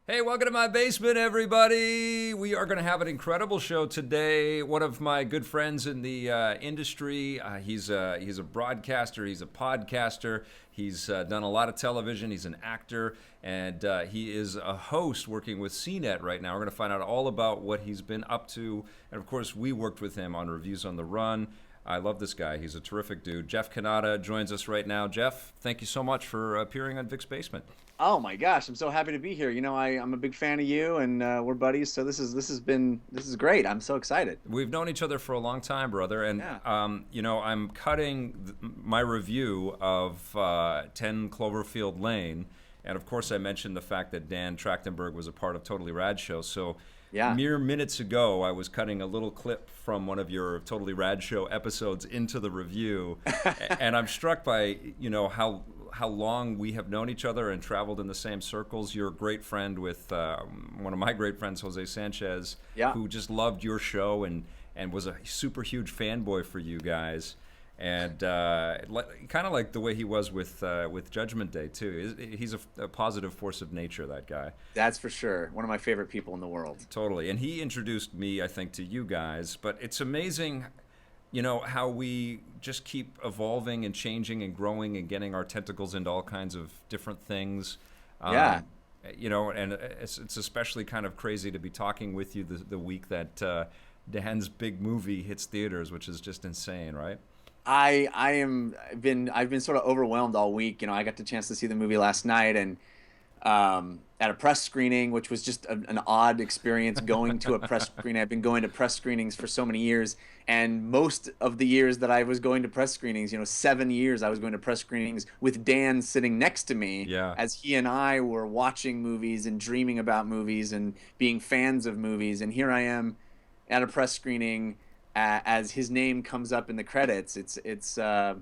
Hey, welcome to my basement, everybody. We are going to have an incredible show today. One of my good friends in the industry, he's a broadcaster, he's a podcaster, he's done a lot of television, he's an actor, and he is a host working with CNET right now. We're going to find out all about what he's been up to, and of course, we worked with him on Reviews on the Run. I love this guy. He's a terrific dude. Jeff Cannata joins us right now. Jeff, thank you so much for appearing on Vic's Basement. Oh my gosh, I'm so happy to be here. I'm a big fan of you, and we're buddies. So this is great. I'm so excited. We've known each other for a long time, brother, and Yeah. I'm cutting my review of 10 Cloverfield Lane, and of course I mentioned the fact that Dan Trachtenberg was a part of Totally Rad Show. So Yeah. mere minutes ago, I was cutting a little clip from one of your Totally Rad Show episodes into the review, and I'm struck by how long we have known each other and traveled in the same circles. You're a great friend with one of my great friends, Jose Sanchez, Yeah. who just loved your show and was a super huge fanboy for you guys. And kind of like the way he was with Judgment Day too. He's a positive force of nature, that guy. That's for sure. One of my favorite people in the world. Totally. And he introduced me, I think, to you guys. But it's amazing, how we just keep evolving and changing and growing and getting our tentacles into all kinds of different things. Yeah. And it's especially kind of crazy to be talking with you the week that Dan's big movie hits theaters, which is just insane, right? I've been sort of overwhelmed all week. I got the chance to see the movie last night, and at a press screening, which was just an odd experience going to a press screening. I've been going to press screenings for so many years, and most of the years that I was going to press screenings, 7 years, I was going to press screenings with Dan sitting next to me Yeah. as he and I were watching movies and dreaming about movies and being fans of movies. And here I am at a press screening as his name comes up in the credits. It's a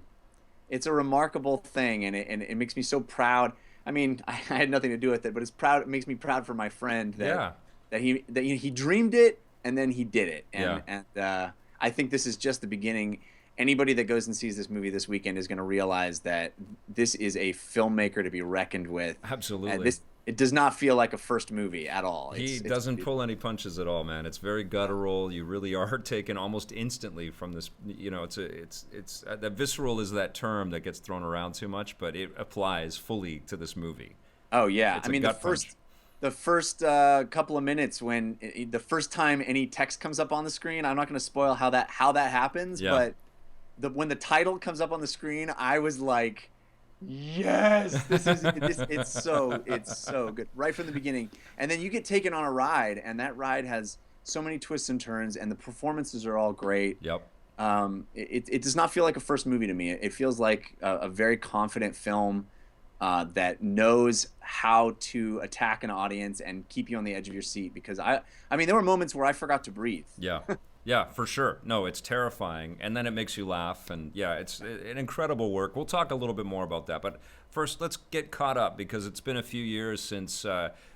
remarkable thing, and it makes me so proud. I mean, I had nothing to do with it, but it makes me proud for my friend Yeah. that he dreamed it and then he did it. Yeah. And I think this is just the beginning. Anybody that goes and sees this movie this weekend is going to realize that this is a filmmaker to be reckoned with. Absolutely. And it does not feel like a first movie at all. He It's doesn't pull any punches at all, man. It's very guttural. You really are taken almost instantly from this. That visceral is that term that gets thrown around too much, but it applies fully to this movie. Oh yeah, It's I a mean gut punch. the first couple of minutes when the first time any text comes up on the screen, I'm not going to spoil how that happens, Yeah. but when the title comes up on the screen, I was like, yes, it's so good right from the beginning, and then you get taken on a ride, and that ride has so many twists and turns, and the performances are all great. Yep. It does not feel like a first movie to me. It feels like a very confident film that knows how to attack an audience and keep you on the edge of your seat. Because I mean, there were moments where I forgot to breathe. Yeah. Yeah, for sure. No, it's terrifying, and then it makes you laugh, and yeah, it's an incredible work. We'll talk a little bit more about that, but first, let's get caught up because it's been a few years since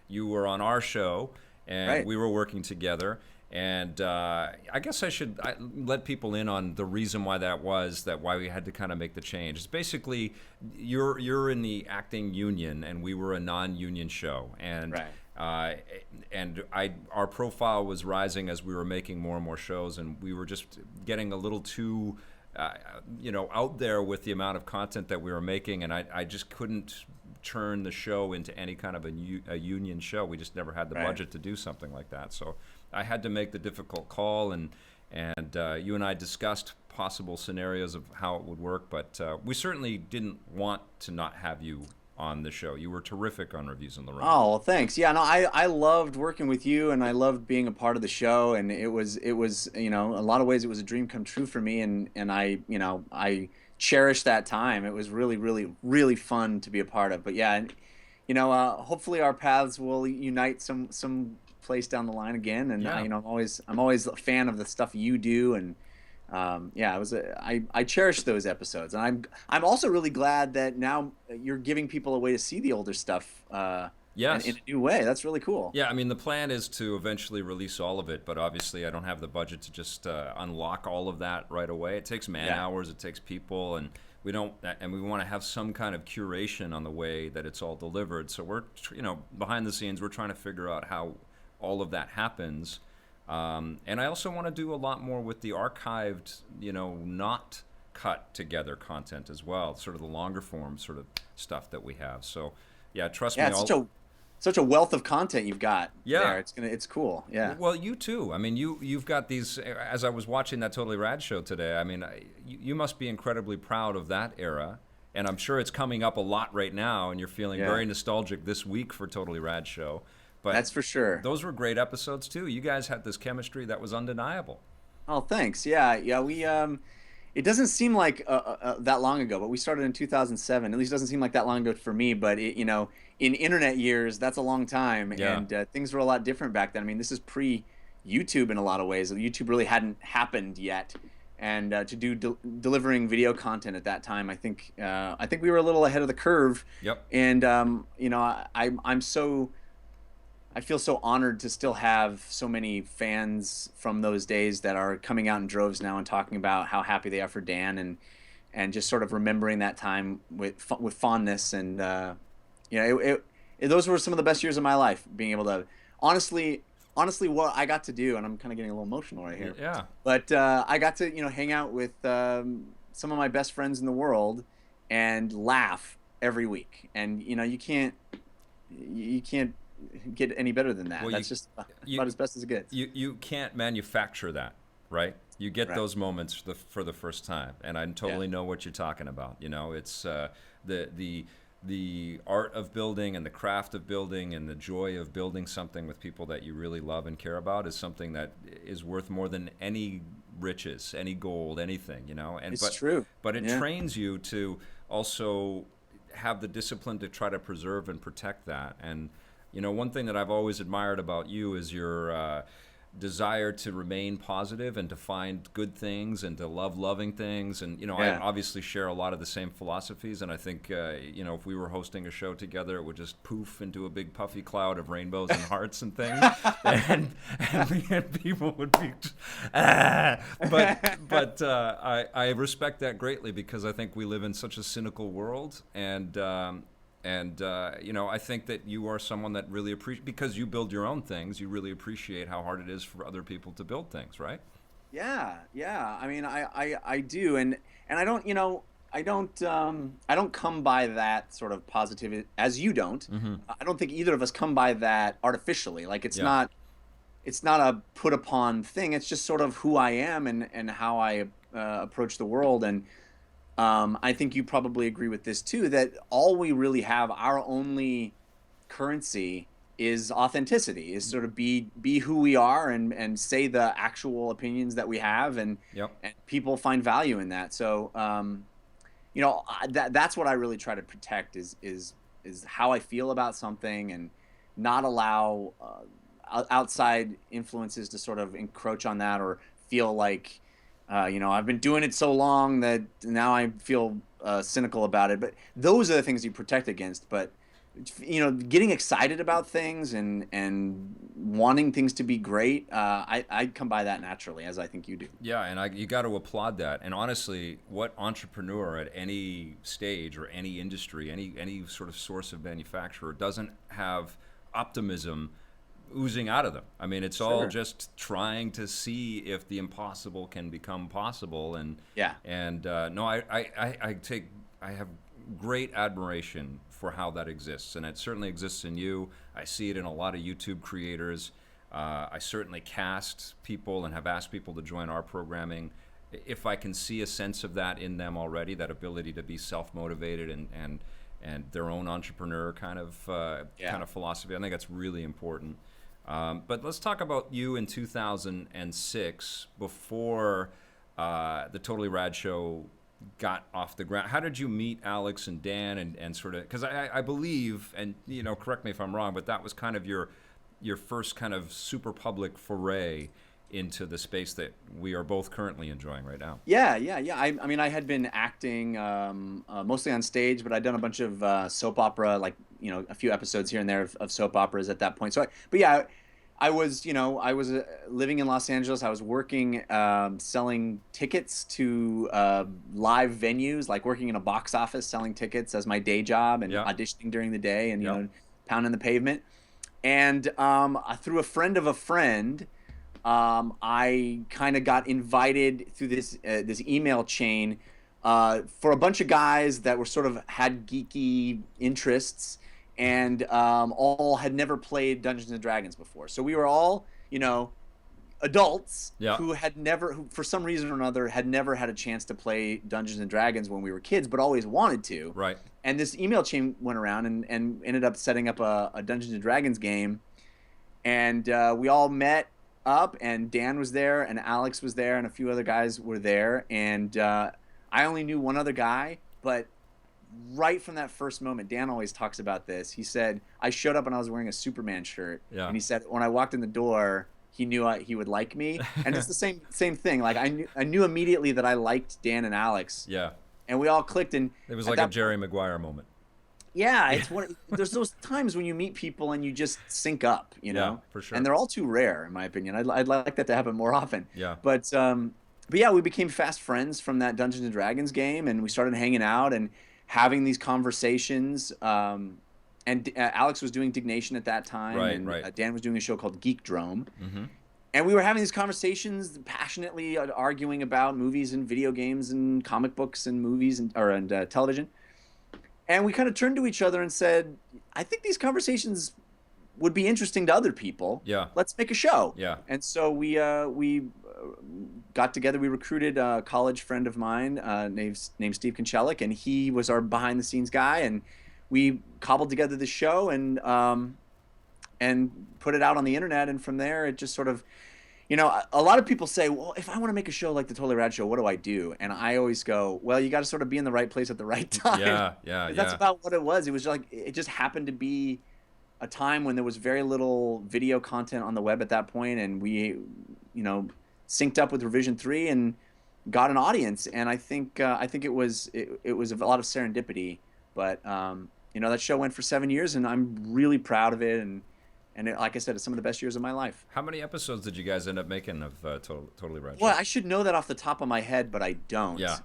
you were on our show, and Right. we were working together. And I guess I let people in on the reason why why we had to kind of make the change. It's basically you're in the acting union, and we were a non-union show, and Right. our profile was rising as we were making more and more shows, and we were just getting a little too out there with the amount of content that we were making, and I just couldn't turn the show into any kind of a union show. We just never had the Right. budget to do something like that. So I had to make the difficult call, and you and I discussed possible scenarios of how it would work, but we certainly didn't want to not have you on the show. You were terrific on Reviews on the Run. Oh, well, thanks. Yeah, no, I loved working with you, and I loved being a part of the show, and it was a lot of ways it was a dream come true for me, and I cherished that time. It was really, really, really fun to be a part of. But yeah, and hopefully our paths will unite some place down the line again. And Yeah. I'm always a fan of the stuff you do, and yeah, I cherish those episodes, and I'm also really glad that now you're giving people a way to see the older stuff Yes. in a new way. That's really cool. Yeah, I mean, the plan is to eventually release all of it, but obviously I don't have the budget to just unlock all of that right away. It takes man Yeah. hours, it takes people, and we don't, and we want to have some kind of curation on the way that it's all delivered. So we're, behind the scenes, we're trying to figure out how all of that happens. And I also want to do a lot more with the archived, not cut together content as well, sort of the longer form sort of stuff that we have. So yeah, trust me. Yeah, it's such a wealth of content you've got Yeah. there. It's cool. Yeah. Well, you too. I mean, you've got these. As I was watching that Totally Rad show today, I mean, you must be incredibly proud of that era, and I'm sure it's coming up a lot right now, and you're feeling Yeah. very nostalgic this week for Totally Rad show. But That's for sure. those were great episodes too. You guys had this chemistry that was undeniable. Oh, thanks. Yeah, yeah. We it doesn't seem like that long ago, but we started in 2007. At least it doesn't seem like that long ago for me. But in internet years, that's a long time, Yeah. and things were a lot different back then. I mean, this is pre-YouTube in a lot of ways. YouTube really hadn't happened yet, and to do delivering video content at that time, I think we were a little ahead of the curve. Yep. And I feel so honored to still have so many fans from those days that are coming out in droves now and talking about how happy they are for Dan, and just sort of remembering that time with fondness. And those were some of the best years of my life, being able to honestly what I got to do, and I'm kind of getting a little emotional right here. Yeah. But I got to hang out with some of my best friends in the world and laugh every week, and you can't get any better than that. Well, That's just about as best as it gets. You can't manufacture that, right? You get Right. those moments for the first time, and I totally know what you're talking about. It's the art of building and the craft of building and the joy of building something with people that you really love and care about is something that is worth more than any riches, any gold, anything. It's true. But it Yeah. trains you to also have the discipline to try to preserve and protect that. And one thing that I've always admired about you is your desire to remain positive and to find good things and to love loving things. And, I Yeah. obviously share a lot of the same philosophies. And I think, if we were hosting a show together, it would just poof into a big puffy cloud of rainbows and hearts and things. and people would be, But I respect that greatly because I think we live in such a cynical world. And I think that you are someone that really appreciates, because you build your own things, you really appreciate how hard it is for other people to build things, right? Yeah, yeah. I mean, I do, and I don't, I don't come by that sort of positivity as you don't. Mm-hmm. I don't think either of us come by that artificially. Like it's Yeah. not a put upon thing. It's just sort of who I am and how I approach the world. And I think you probably agree with this too, that all we really have, our only currency is authenticity, is sort of be who we are and say the actual opinions that we have, and Yep. people find value in that. So that's what I really try to protect is how I feel about something, and not allow outside influences to sort of encroach on that, or feel like I've been doing it so long that now I feel cynical about it. But those are the things you protect against. But getting excited about things and wanting things to be great, I come by that naturally, as I think you do. Yeah, and you got to applaud that. And honestly, what entrepreneur at any stage or any industry, any sort of source of manufacturer doesn't have optimism oozing out of them? I mean, it's all Sure. just trying to see if the impossible can become possible. And Yeah. no, I have great admiration for how that exists, and it certainly exists in you. I see it in a lot of YouTube creators. I certainly cast people and have asked people to join our programming. If I can see a sense of that in them already, that ability to be self-motivated and their own entrepreneur kind of philosophy, I think that's really important. But let's talk about you in 2006, before the Totally Rad show got off the ground. How did you meet Alex and Dan and sort of, because I believe, and correct me if I'm wrong, but that was kind of your first kind of super public foray into the space that we are both currently enjoying right now. Yeah. I mean, I had been acting mostly on stage, but I'd done a bunch of soap opera, like a few episodes here and there of soap operas at that point. So, I was living in Los Angeles. I was working, selling tickets to live venues, like working in a box office, selling tickets as my day job, and Yeah. auditioning during the day, and Yep. pounding the pavement. And through a friend of a friend, I kind of got invited through this email chain for a bunch of guys that were sort of had geeky interests, and all had never played Dungeons and Dragons before. So we were all, adults Yeah. who for some reason or another had never had a chance to play Dungeons and Dragons when we were kids, but always wanted to. Right. And this email chain went around, and ended up setting up a Dungeons and Dragons game. And we all met up, and Dan was there, and Alex was there, and a few other guys were there. And I only knew one other guy, but right from that first moment, Dan always talks about this. He said, I showed up and I was wearing a Superman shirt. Yeah. And he said, when I walked in the door, he knew he would like me. And it's the same thing. Like I knew immediately that I liked Dan and Alex, Yeah. and we all clicked. And It was at like a that Jerry Maguire moment. yeah, it's there's those times when you meet people and you just sync up, Yeah, for sure. and they're all too rare, in my opinion. I'd like that to happen more often. Yeah. But yeah, we became fast friends from that Dungeons and Dragons game, and we started hanging out and having these conversations. And Alex was doing Dignation at that time, Right, and right. Dan was doing a show called Geek Drome. Mm-hmm. And we were having these conversations, passionately arguing about movies and video games and comic books and movies and television. And we kind of turned to each other and said, I think these conversations would be interesting to other people. Yeah. Let's make a show. Yeah. And so we got together. We recruited a college friend of mine named Steve Konchelik, and he was our behind the scenes guy. And we cobbled together the show and put it out on the internet. And from there, it just sort of, a lot of people say, well, if I want to make a show like the Totally Rad Show, what do I do? And I always go, well, you got to sort of be in the right place at the right time. Yeah. Yeah. That's Yeah. about what it was. It was like, it just happened to be a time when there was very little video content on the web at that point, and we, synced up with Revision 3 and got an audience. And I think it was a lot of serendipity, but that show went for 7 years, and I'm really proud of it. And like I said, it's some of the best years of my life. How many episodes did you guys end up making of Totally Rad Show? Well, I should know that off the top of my head, but I don't. Yeah.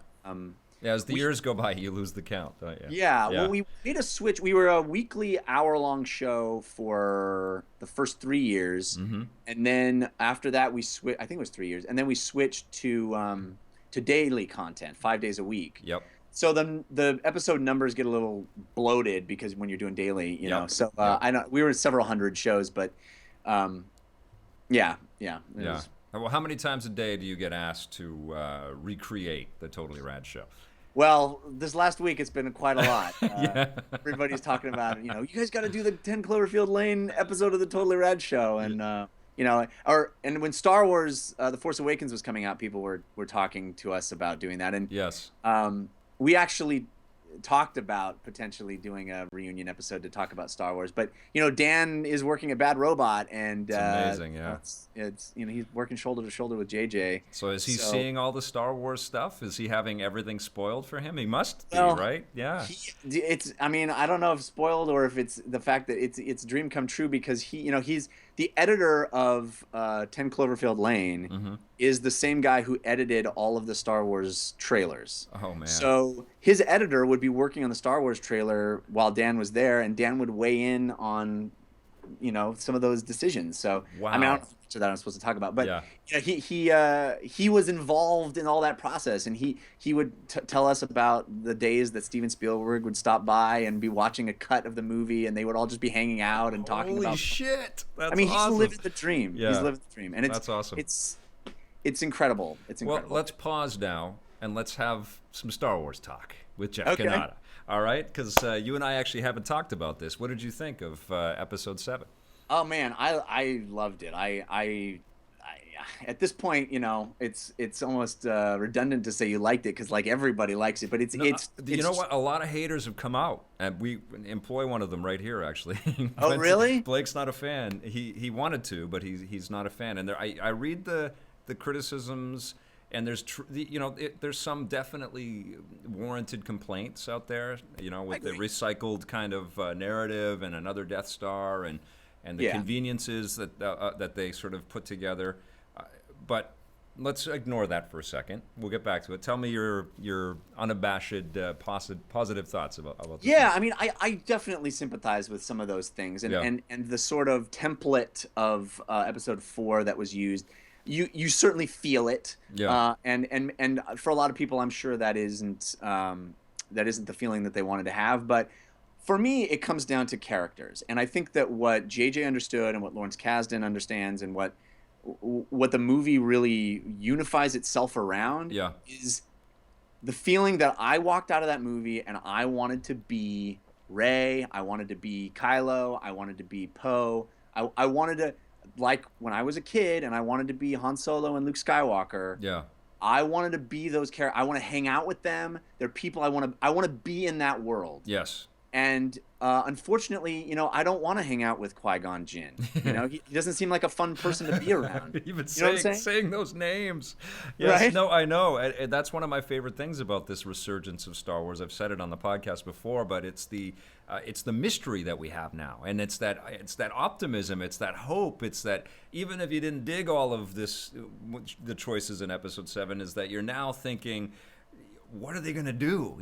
Yeah, as the years go by, you lose the count, don't you? Yeah. Well, we made a switch. We were a weekly hour-long show for the first 3 years. Mm-hmm. And then after that, we switched. I think it was 3 years. And then we switched to daily content, 5 days a week. Yep. So the episode numbers get a little bloated because when you're doing daily, Yep. So Yep. I know we were several hundred shows, but yeah. Yeah. Well, how many times a day do you get asked to recreate the Totally Rad Show? Well, this last week it's been quite a lot. Yeah. Everybody's talking about, you guys got to do the 10 Cloverfield Lane episode of the Totally Rad Show, and and when Star Wars: The Force Awakens was coming out, people were talking to us about doing that, and Yes. we actually talked about potentially doing a reunion episode to talk about Star Wars, but Dan is working at Bad Robot, and It's amazing, yeah. it's he's working shoulder to shoulder with JJ. So is he seeing all the Star Wars stuff? Is he having everything spoiled for him? He must be, Well, right? Yeah. I mean, I don't know if spoiled or if it's the fact that it's a dream come true, because he's the editor of 10 Cloverfield Lane. Mm-hmm. Is the same guy who edited all of the Star Wars trailers. Oh man. So his editor would be working on the Star Wars trailer while Dan was there, and Dan would weigh in on some of those decisions. So Wow. I mean, I don't know that I'm supposed to talk about, but Yeah. he was involved in all that process, and he would tell us about the days that Steven Spielberg would stop by and be watching a cut of the movie, and they would all just be hanging out and talking Holy about. shit! That's I mean, awesome. he's living the dream. Yeah. He's living the dream, and That's awesome. It's incredible. It's Well, incredible. let's pause now and let's have some Star Wars talk with Jeff Okay. Cannata. All right? Because you and I actually haven't talked about this. What did you think of Episode 7? Oh man, I loved it. I at this point, it's almost redundant to say you liked it, because like everybody likes it, but it's You know what? A lot of haters have come out, and we employ one of them right here, actually. Oh, But really? Blake's not a fan. He wanted to, but he's not a fan. And I read the criticisms, and there's some definitely warranted complaints out there. With the recycled kind of narrative and another Death Star, and and the conveniences that they sort of put together. But let's ignore that for a second. We'll get back to it. Tell me your unabashed positive thoughts about this. Yeah, I mean, I definitely sympathize with some of those things, and the sort of template of episode 4 that was used. You certainly feel it, and for a lot of people, I'm sure that isn't the feeling that they wanted to have. But for me, it comes down to characters, and I think that what JJ understood and what Lawrence Kasdan understands, and what the movie really unifies itself around, is the feeling that I walked out of that movie and I wanted to be Rey, I wanted to be Kylo, I wanted to be Poe, I wanted to. Like when I was a kid and I wanted to be Han Solo and Luke Skywalker. Yeah. I wanted to be those characters. I want to hang out with them. They're people I want to be in that world. Yes. And unfortunately, I don't want to hang out with Qui-Gon Jinn. He doesn't seem like a fun person to be around. Even saying those names. Yes, right? No, I know. And that's one of my favorite things about this resurgence of Star Wars. I've said it on the podcast before, but it's the mystery that we have now, and it's that optimism, it's that hope, it's that even if you didn't dig all of this, the choices in Episode 7, is that you're now thinking, what are they going to do?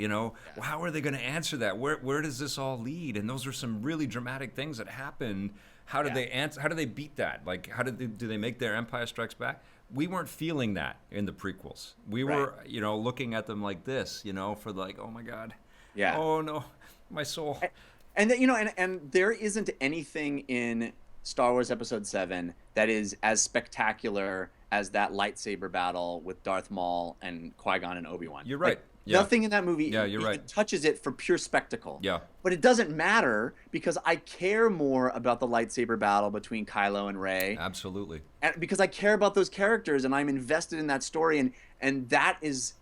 How are they going to answer that? Where does this all lead? And those are some really dramatic things that happened. How did they answer? How do they beat that? Like, do they make their Empire Strikes Back? We weren't feeling that in the prequels. We were, looking at them like this, for like, oh my God. Yeah. Oh no, my soul. And and there isn't anything in Star Wars Episode 7 that is as spectacular as that lightsaber battle with Darth Maul and Qui-Gon and Obi-Wan. You're right. Nothing in that movie you're right. touches it for pure spectacle. Yeah. But it doesn't matter because I care more about the lightsaber battle between Kylo and Rey. Absolutely. And because I care about those characters and I'm invested in that story, and that is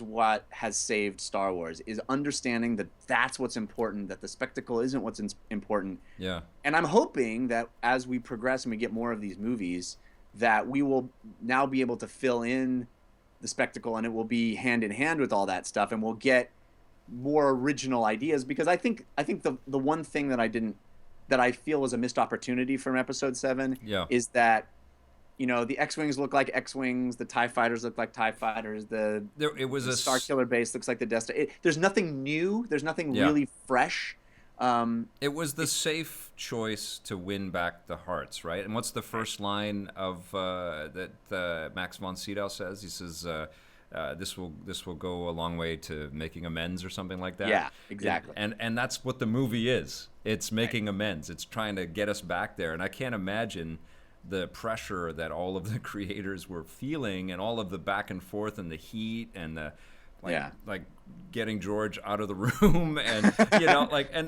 what has saved Star Wars, is understanding that that's what's important, that the spectacle isn't what's important. Yeah. And I'm hoping that as we progress and we get more of these movies, that we will now be able to fill in the spectacle, and it will be hand in hand with all that stuff, and we'll get more original ideas. Because I think the one thing that I feel was a missed opportunity from Episode 7 is that the X-Wings look like X-Wings, the TIE Fighters look like TIE Fighters, the Star Killer base looks like the Death Star. There's nothing new. There's nothing really fresh. It was the safe choice to win back the hearts, right? And what's the first line of that Max von Sydow says? He says, "This will go a long way to making amends," or something like that. Yeah, exactly. And that's what the movie is. It's making amends. It's trying to get us back there. And I can't imagine the pressure that all of the creators were feeling, and all of the back and forth and the heat and the like getting George out of the room, and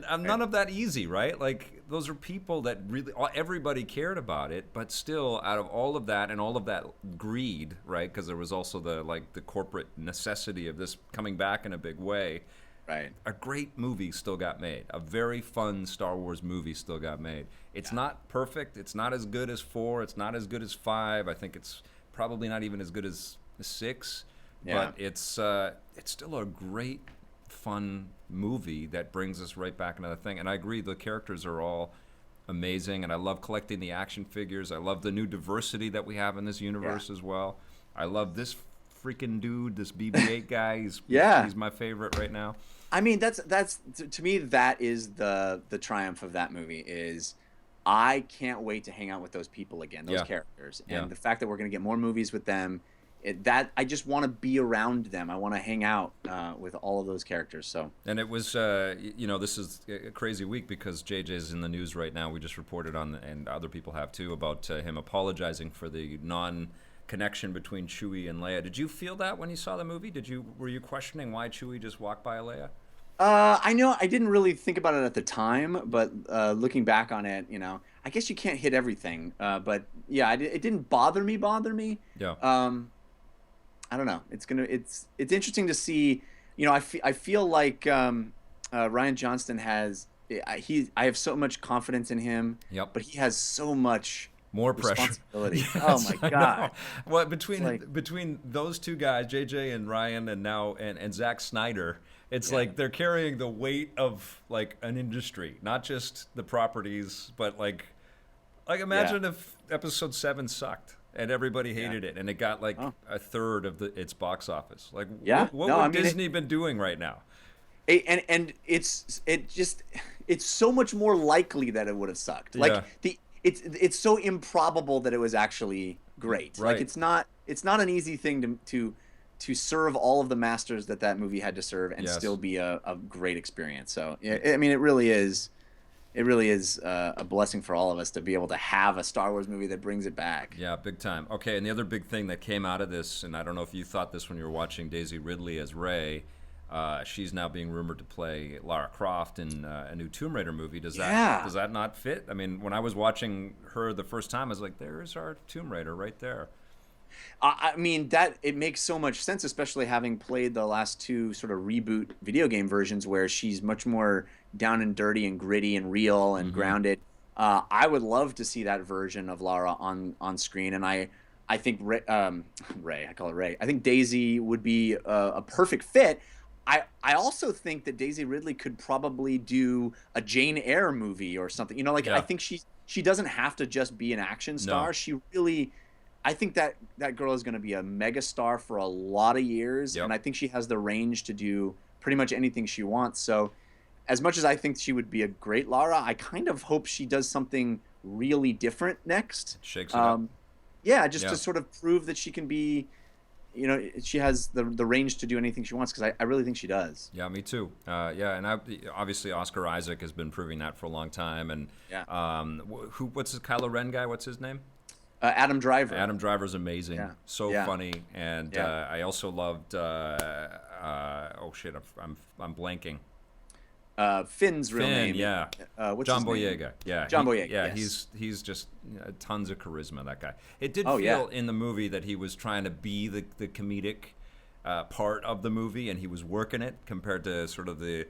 and none of that easy, right? Like, those are people that really everybody cared about it, but still, out of all of that and all of that greed, right? Because there was also the corporate necessity of this coming back in a big way. Right. A great movie still got made. A very fun Star Wars movie still got made. It's not perfect. It's not as good as 4. It's not as good as 5. I think it's probably not even as good as 6. Yeah. But it's still a great, fun movie that brings us right back into the thing. And I agree, the characters are all amazing, and I love collecting the action figures. I love the new diversity that we have in this universe as well. I love this freaking dude, this BB-8 guy. He's my favorite right now. I mean, that's to me, that is the triumph of that movie. Is I can't wait to hang out with those people again, those characters, and the fact that we're going to get more movies with them. That I just want to be around them. I want to hang out with all of those characters. So. And it was, this is a crazy week because JJ's in the news right now. We just reported on, and other people have too, about him apologizing for the connection between Chewie and Leia. Did you feel that when you saw the movie? Were you questioning why Chewie just walked by Leia? I know I didn't really think about it at the time, but looking back on it, I guess you can't hit everything. But yeah, it didn't bother me. Yeah. I don't know. It's interesting to see. I feel like Ryan Johnston has. I have so much confidence in him. Yep. But he has so much more pressure. Responsibility. Yes, oh my God. Well, between those two guys, JJ and Ryan, and Zack Snyder, it's like they're carrying the weight of like an industry, not just the properties, but like Like, Yeah. imagine if episode 7 sucked and everybody hated it, and it got like Oh. a third of its box office. Like, Yeah. what No, I would mean Disney been doing right now? and it's so much more likely that it would have sucked. Like Yeah, it's so improbable that it was actually great. Like right. it's not an easy thing to serve all of the masters that movie had to serve and Yes. still be a great experience. So I mean, it really is a blessing for all of us to be able to have a Star Wars movie that brings it back. Yeah, big time. Okay, and the other big thing that came out of this, and I don't know if you thought this when you were watching Daisy Ridley as Rey, she's now being rumored to play Lara Croft in a new Tomb Raider movie. Yeah. Does that not fit? I mean, when I was watching her the first time, I was like, "There's our Tomb Raider right there." I mean that it makes so much sense, especially having played the last two sort of reboot video game versions where she's much more down and dirty and gritty and real and Mm-hmm. grounded. I would love to see that version of Lara on screen, and I think Ray, I call her Ray. I think Daisy would be a perfect fit. I also think that Daisy Ridley could probably do a Jane Eyre movie or something. You know, like I Yeah. think she doesn't have to just be an action No. star. She really I think that girl is going to be a mega star for a lot of years, Yep. and I think she has the range to do pretty much anything she wants. So, as much as I think she would be a great Lara, I kind of hope she does something really different next. Shakes it up. Yeah, just Yeah. to sort of prove that she can be, you know, she has the range to do anything she wants, because I really think she does. Yeah, me too. Yeah, and obviously Oscar Isaac has been proving that for a long time. And Yeah. what's the Kylo Ren guy? What's his name? Adam Driver. Adam Driver's amazing, Yeah. so Yeah. funny, and Yeah. I also loved. Oh shit, I'm blanking. Finn's real Finn, name. yeah. What's John his name? Boyega, yeah, John Boyega, yeah. yes. He's just tons of charisma. That guy. It did Oh, yeah. feel in the movie that he was trying to be the comedic part of the movie, and he was working it compared to sort of the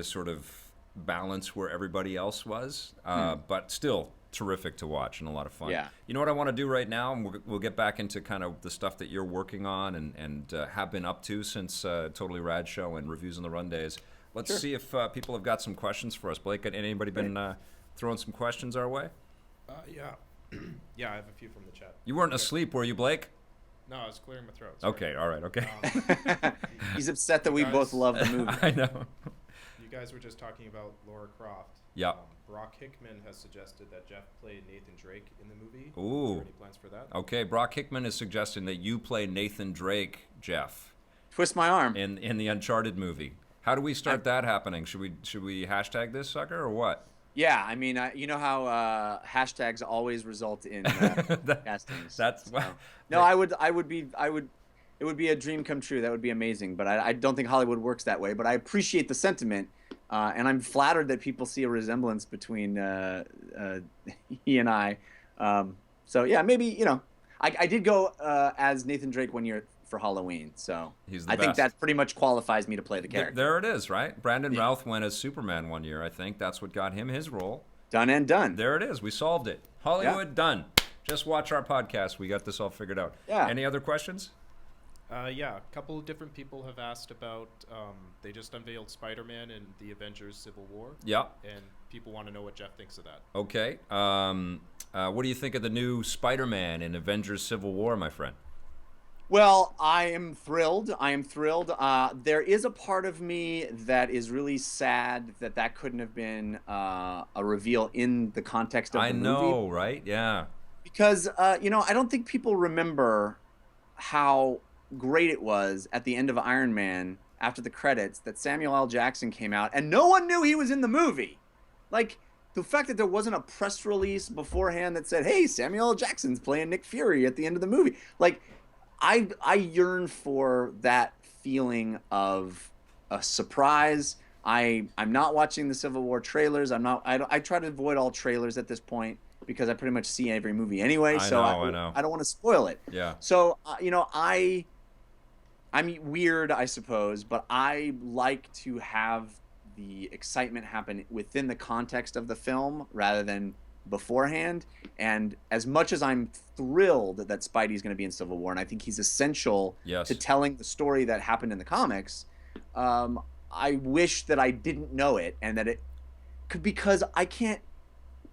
sort of balance where everybody else was. But still terrific to watch and a lot of fun. Yeah. You know what I want to do right now, and we'll get back into kind of the stuff that you're working on and have been up to since Totally Rad Show and Reviews on the Run days. Let's Sure. see if people have got some questions for us. Blake, had anybody been throwing some questions our way? Yeah. Yeah, I have a few from the chat. You weren't Okay. asleep, were you, Blake? No, I was clearing my throat. Sorry. Okay, all right, okay. He's upset that we guys- both love the movie. I know. You guys were just talking about Laura Croft. Yeah. Brock Hickman has suggested that Jeff play Nathan Drake in the movie. Ooh. Is there any plans for that? Okay, Brock Hickman is suggesting that you play Nathan Drake, Jeff, Twist my arm. in the Uncharted movie. How do we start that happening? Should we hashtag this sucker or what? Yeah, I mean, you know how hashtags always result in castings. That's So, no, it would be a dream come true. That would be amazing. But I don't think Hollywood works that way. But I appreciate the sentiment, and I'm flattered that people see a resemblance between he and I. So yeah, maybe, you know, I did go as Nathan Drake one year for Halloween, so He's the I think best. that pretty much qualifies me to play the character. There it is, right? Brandon Yeah. Routh went as Superman one year. I think that's what got him his role. Done and done. There it is. We solved it. Hollywood done. Just watch our podcast. We got this all figured out. Yeah. Any other questions? Yeah, a couple of different people have asked about. They just unveiled Spider-Man in the Avengers: Civil War, Yeah. and people want to know what Jeff thinks of that. Okay. What do you think of the new Spider-Man in Avengers: Civil War, my friend? Well, I am thrilled. I am thrilled. There is a part of me that is really sad that couldn't have been a reveal in the context of the I movie. know, right? Yeah. Because, you know, I don't think people remember how great it was at the end of Iron Man after the credits that Samuel L. Jackson came out and no one knew he was in the movie. Like, the fact that there wasn't a press release beforehand that said, hey, Samuel L. Jackson's playing Nick Fury at the end of the movie. Like, I yearn for that feeling of a surprise. I'm not watching the Civil War trailers. I try to avoid all trailers at this point because I pretty much see every movie anyway. I know. I don't want to spoil it. Yeah. So you know, I'm weird, I suppose, but I like to have the excitement happen within the context of the film rather than beforehand. And as much as I'm thrilled that Spidey's going to be in Civil War, and I think he's essential Yes. to telling the story that happened in the comics, I wish that I didn't know it and that it could, because I can't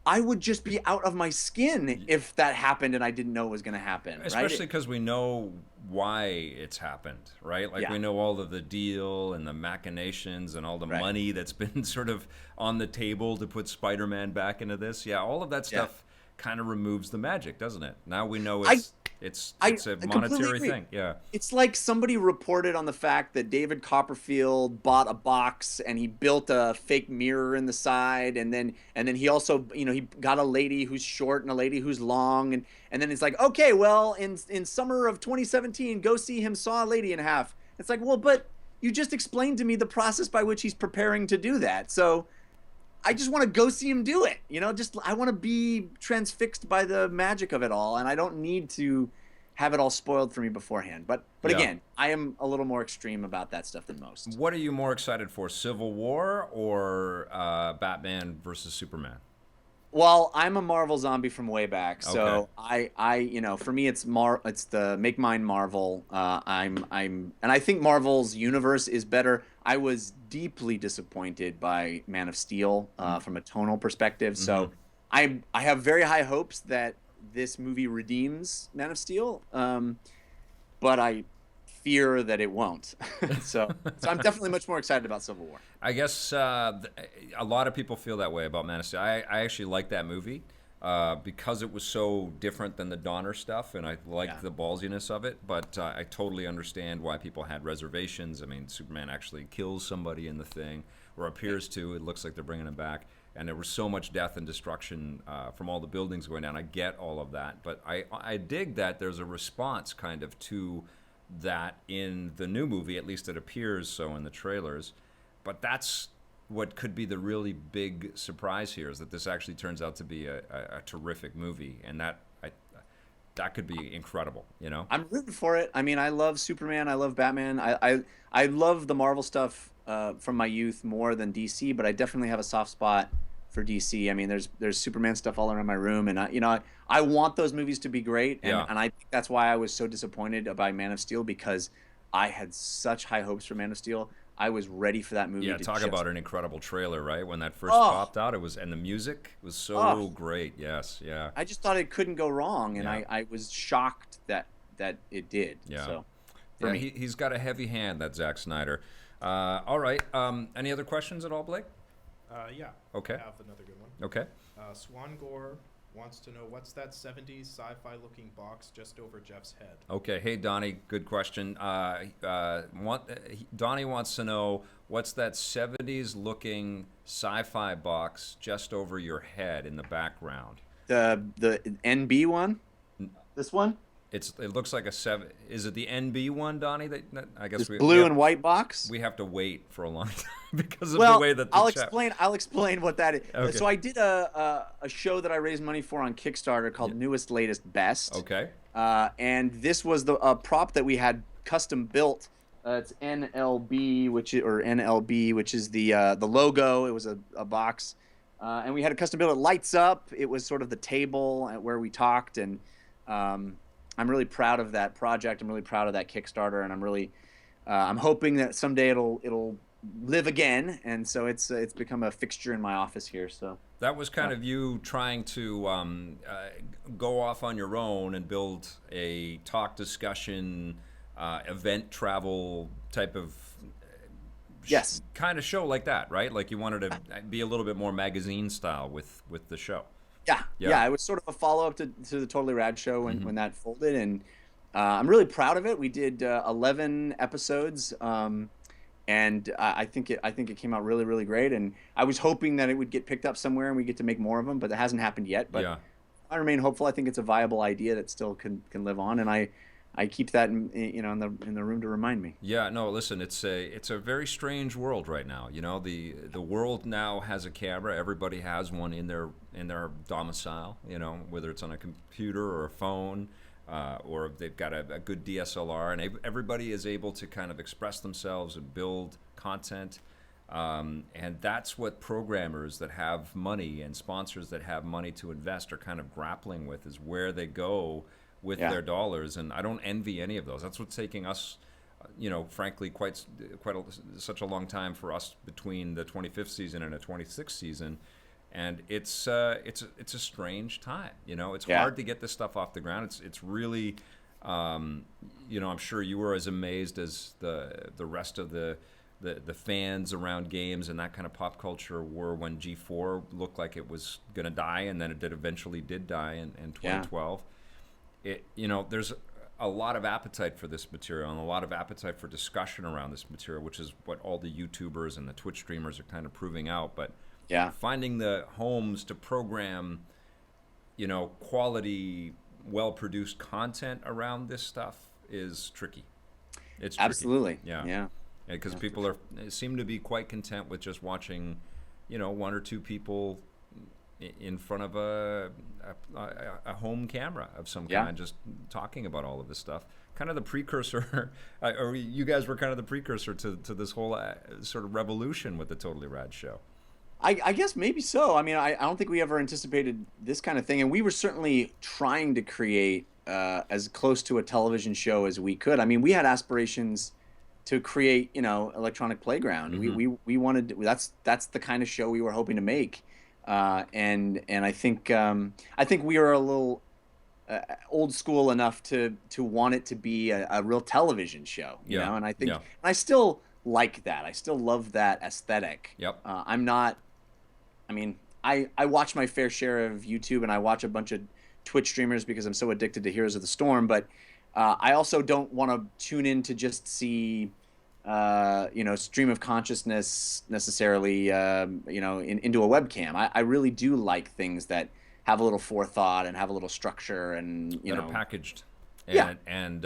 I would just be out of my skin if that happened and I didn't know it was going to happen, Especially right? because we know why it's happened, right? Like Yeah, we know all of the deal and the machinations and all the right. money that's been sort of on the table to put Spider-Man back into this. Yeah, all of that Yeah. stuff kind of removes the magic, doesn't it? Now we know I I it's a completely monetary agree. thing. Yeah. It's like somebody reported on the fact that David Copperfield bought a box and he built a fake mirror in the side, and then he also, he got a lady who's short and a lady who's long, and then it's like, okay, well, in summer of 2017, go see him saw a lady in half. It's like, well, but you just explained to me the process by which he's preparing to do that. So I just want to go see him do it. Just I want to be transfixed by the magic of it all, and I don't need to have it all spoiled for me beforehand. But Yeah. again, I am a little more extreme about that stuff than most. What are you more excited for, Civil War or Batman versus Superman? Well, I'm a Marvel zombie from way back, Okay. so for me, it's the make mine Marvel. And I think Marvel's universe is better. I was deeply disappointed by Man of Steel from a tonal perspective, Mm-hmm. so I have very high hopes that this movie redeems Man of Steel, but I fear that it won't. So I'm definitely much more excited about Civil War. I guess a lot of people feel that way about Man of Steel. I actually like that movie because it was so different than the Donner stuff, and I liked Yeah. the ballsiness of it. But I totally understand why people had reservations. I mean, Superman actually kills somebody in the thing, or appears to. It looks like they're bringing him back. And there was so much death and destruction from all the buildings going down. I get all of that. But I dig that there's a response kind of to that in the new movie. At least it appears so in the trailers. But that's what could be the really big surprise here, is that this actually turns out to be a terrific movie, and that could be incredible. You know? I'm rooting for it. I mean, I love Superman. I love Batman. I love the Marvel stuff from my youth more than DC, but I definitely have a soft spot for DC. I mean, there's Superman stuff all around my room, and I want those movies to be great, and Yeah. and I think that's why I was so disappointed about Man of Steel, because I had such high hopes for Man of Steel. I was ready for that movie Yeah, to talk just about an incredible trailer, right? When that first oh popped out, and the music was so oh. great. Yes, yeah, I just thought it couldn't go wrong, and yeah, I was shocked that it did. yeah, So for yeah. me. He's got a heavy hand, that Zack Snyder. All right. Any other questions at all, Blake? Yeah. Okay. I have another good one. Okay. Swan Gore wants to know, what's that 70s sci-fi looking box just over Jeff's head? Okay. Hey, Donnie. Good question. Donnie wants to know, what's that 70s looking sci-fi box just over your head in the background? The NB one, this one. It looks like a seven. Is it the NB one, Donnie? That I guess This we blue have, and white box. we have to wait for a long time because of the Well, way that the I'll chat. explain. I'll explain what that is. Okay. So I did a show that I raised money for on Kickstarter called Newest, Latest, Best. Okay. And this was the prop that we had custom built. It's NLB, which is the logo. It was a box, and we had a custom built. It lights up. It was sort of the table at where we talked, and I'm really proud of that project. I'm really proud of that Kickstarter, and I'm hoping that someday it'll live again. And so it's become a fixture in my office here. So That was kind of you trying to go off on your own and build a talk discussion, event travel type of yes, kind of show like that, right? Like you wanted to be a little bit more magazine style with the show. yeah, Yeah. yeah. It was sort of a follow up to the Totally Rad show when that folded, and I'm really proud of it. We did 11 episodes. And I think it came out really, really great. And I was hoping that it would get picked up somewhere and we get to make more of them, but it hasn't happened yet. But Yeah. I remain hopeful. I think it's a viable idea that still can live on, and I keep that in the room to remind me. Yeah, no, listen, it's a very strange world right now. You know, the world now has a camera. Everybody has one in their domicile, you know, whether it's on a computer or a phone, or they've got a good DSLR, and everybody is able to kind of express themselves and build content. And that's what programmers that have money and sponsors that have money to invest are kind of grappling with, is where they go with Yeah. their dollars. And I don't envy any of those. That's what's taking us, you know, frankly, such a long time for us between the 25th season and the 26th season. and it's a strange time. You know, it's Yeah. hard to get this stuff off the ground. It's really, you know, I'm sure you were as amazed as the rest of the fans around games and that kind of pop culture were when G4 looked like it was going to die, and then it eventually did die in 2012. You know, there's a lot of appetite for this material and a lot of appetite for discussion around this material, which is what all the YouTubers and the Twitch streamers are kind of proving out. But Yeah. finding the homes to program, you know, quality, well-produced content around this stuff is tricky. It's tricky. Absolutely. Yeah. Yeah. Because Yeah, people seem to be quite content with just watching, you know, one or two people in front of a home camera of some Yeah. kind, just talking about all of this stuff. Kind of the precursor, or you guys were kind of the precursor to this whole sort of revolution with the Totally Rad show. I guess maybe so. I mean, I don't think we ever anticipated this kind of thing, and we were certainly trying to create as close to a television show as we could. I mean, we had aspirations to create, you know, Electronic Playground. Mhm. We wanted that's the kind of show we were hoping to make, and I think we are a little old school enough to want it to be a real television show, you Yeah. know. And I think Yeah. and I still like that. I still love that aesthetic. Yep. I'm not. I mean, I watch my fair share of YouTube and I watch a bunch of Twitch streamers because I'm so addicted to Heroes of the Storm. But I also don't want to tune in to just see, you know, stream of consciousness necessarily, you know, into a webcam. I really do like things that have a little forethought and have a little structure and, you That know. are packaged Yeah. and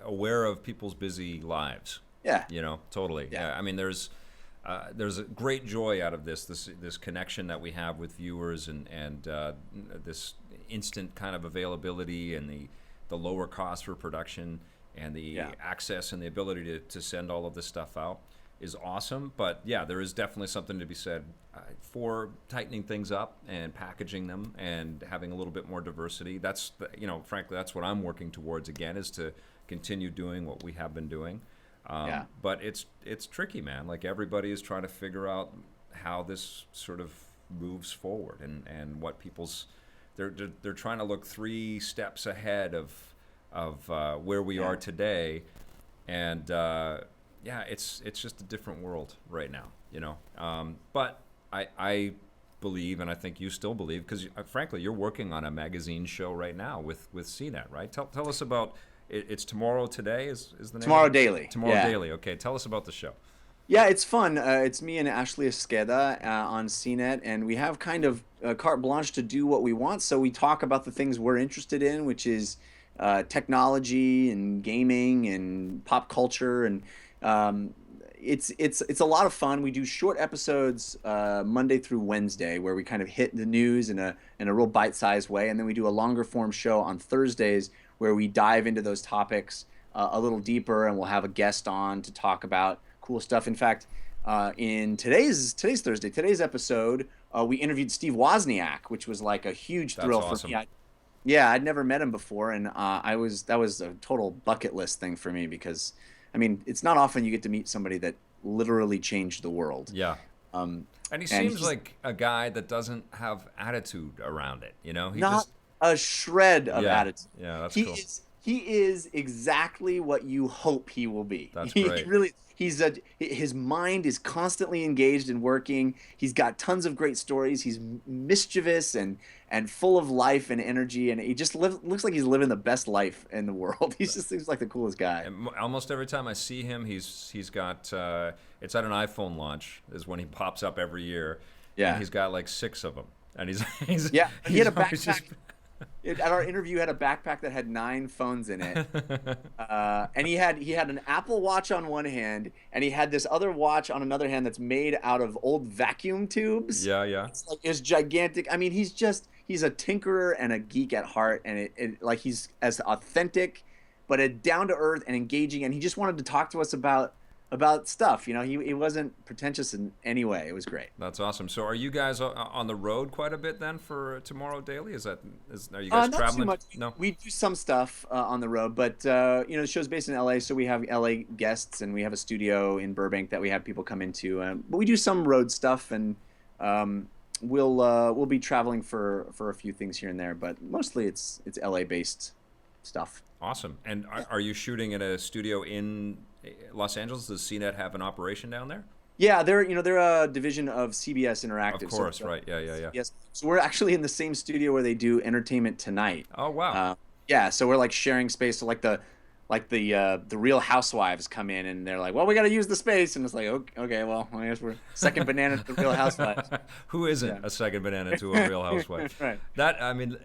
aware of people's busy lives. Yeah. You know, totally. Yeah. I mean, there's a great joy out of this connection that we have with viewers and this instant kind of availability and the lower cost for production and the Yeah. access and the ability to send all of this stuff out is awesome. But yeah, there is definitely something to be said for tightening things up and packaging them and having a little bit more diversity. That's you know, frankly, that's what I'm working towards again, is to continue doing what we have been doing. Yeah. But it's tricky, man. Like, everybody is trying to figure out how this sort of moves forward and what people's they're trying to look 3 steps ahead of where we are today, and yeah, it's just a different world right now, you know. But I believe, and I think you still believe, because frankly, you're working on a magazine show right now with CNET, right? Tell us about. It's Tomorrow Today is the name? Tomorrow Daily. Tomorrow Yeah. Daily. Okay, tell us about the show. Yeah, it's fun. It's me and Ashley Esqueda on CNET, and we have kind of carte blanche to do what we want. So we talk about the things we're interested in, which is technology and gaming and pop culture, and it's a lot of fun. We do short episodes Monday through Wednesday, where we kind of hit the news in a real bite-sized way, and then we do a longer form show on Thursdays where we dive into those topics a little deeper, and we'll have a guest on to talk about cool stuff. In fact, in today's Thursday, today's episode, we interviewed Steve Wozniak, which was like a huge That's thrill awesome. for me. Yeah, I'd never met him before, and that was a total bucket list thing for me, because, I mean, it's not often you get to meet somebody that literally changed the world. Yeah. Um, And he and seems like a guy that doesn't have attitude around it, you know? He not just a shred of yeah, attitude. yeah, that's he cool. he is exactly what you hope he will be. That's He great. really his mind is constantly engaged and working. He's got tons of great stories. He's mischievous and full of life and energy, and he just looks like he's living the best life in the world. He just seems like the coolest guy. And almost every time I see him, he's got it's at an iPhone launch is when he pops up every year. Yeah. And he's got like 6 of them, and he's Yeah, he had a always backpack. At our interview, had a backpack that had 9 phones in it, and he had an Apple Watch on one hand, and he had this other watch on another hand that's made out of old vacuum tubes. Yeah, yeah. It's gigantic. I mean, he's a tinkerer and a geek at heart, and it like he's as authentic, but down to earth and engaging, and he just wanted to talk to us about stuff. You know, he wasn't pretentious in any way. It was great. That's awesome. So, are you guys on the road quite a bit then for Tomorrow Daily? Are you guys Not traveling? too much. No. We do some stuff on the road, but you know, the show's based in LA, so we have LA guests, and we have a studio in Burbank that we have people come into. But we do some road stuff, and we'll be traveling for a few things here and there, but mostly it's LA based stuff. Awesome. And are you shooting in a studio in Los Angeles? Does CNET have an operation down there? Yeah, they're a division of CBS Interactive. Of course, so, right. Yeah, yeah, yeah. Yes. So we're actually in the same studio where they do Entertainment Tonight. Oh, wow. Yeah, so we're like sharing space. So the Real Housewives come in and they're like, well, we got to use the space, and it's like, okay, well, I guess we're second banana to the Real Housewives. Who isn't Yeah. a second banana to a Real Housewife? Right. I mean,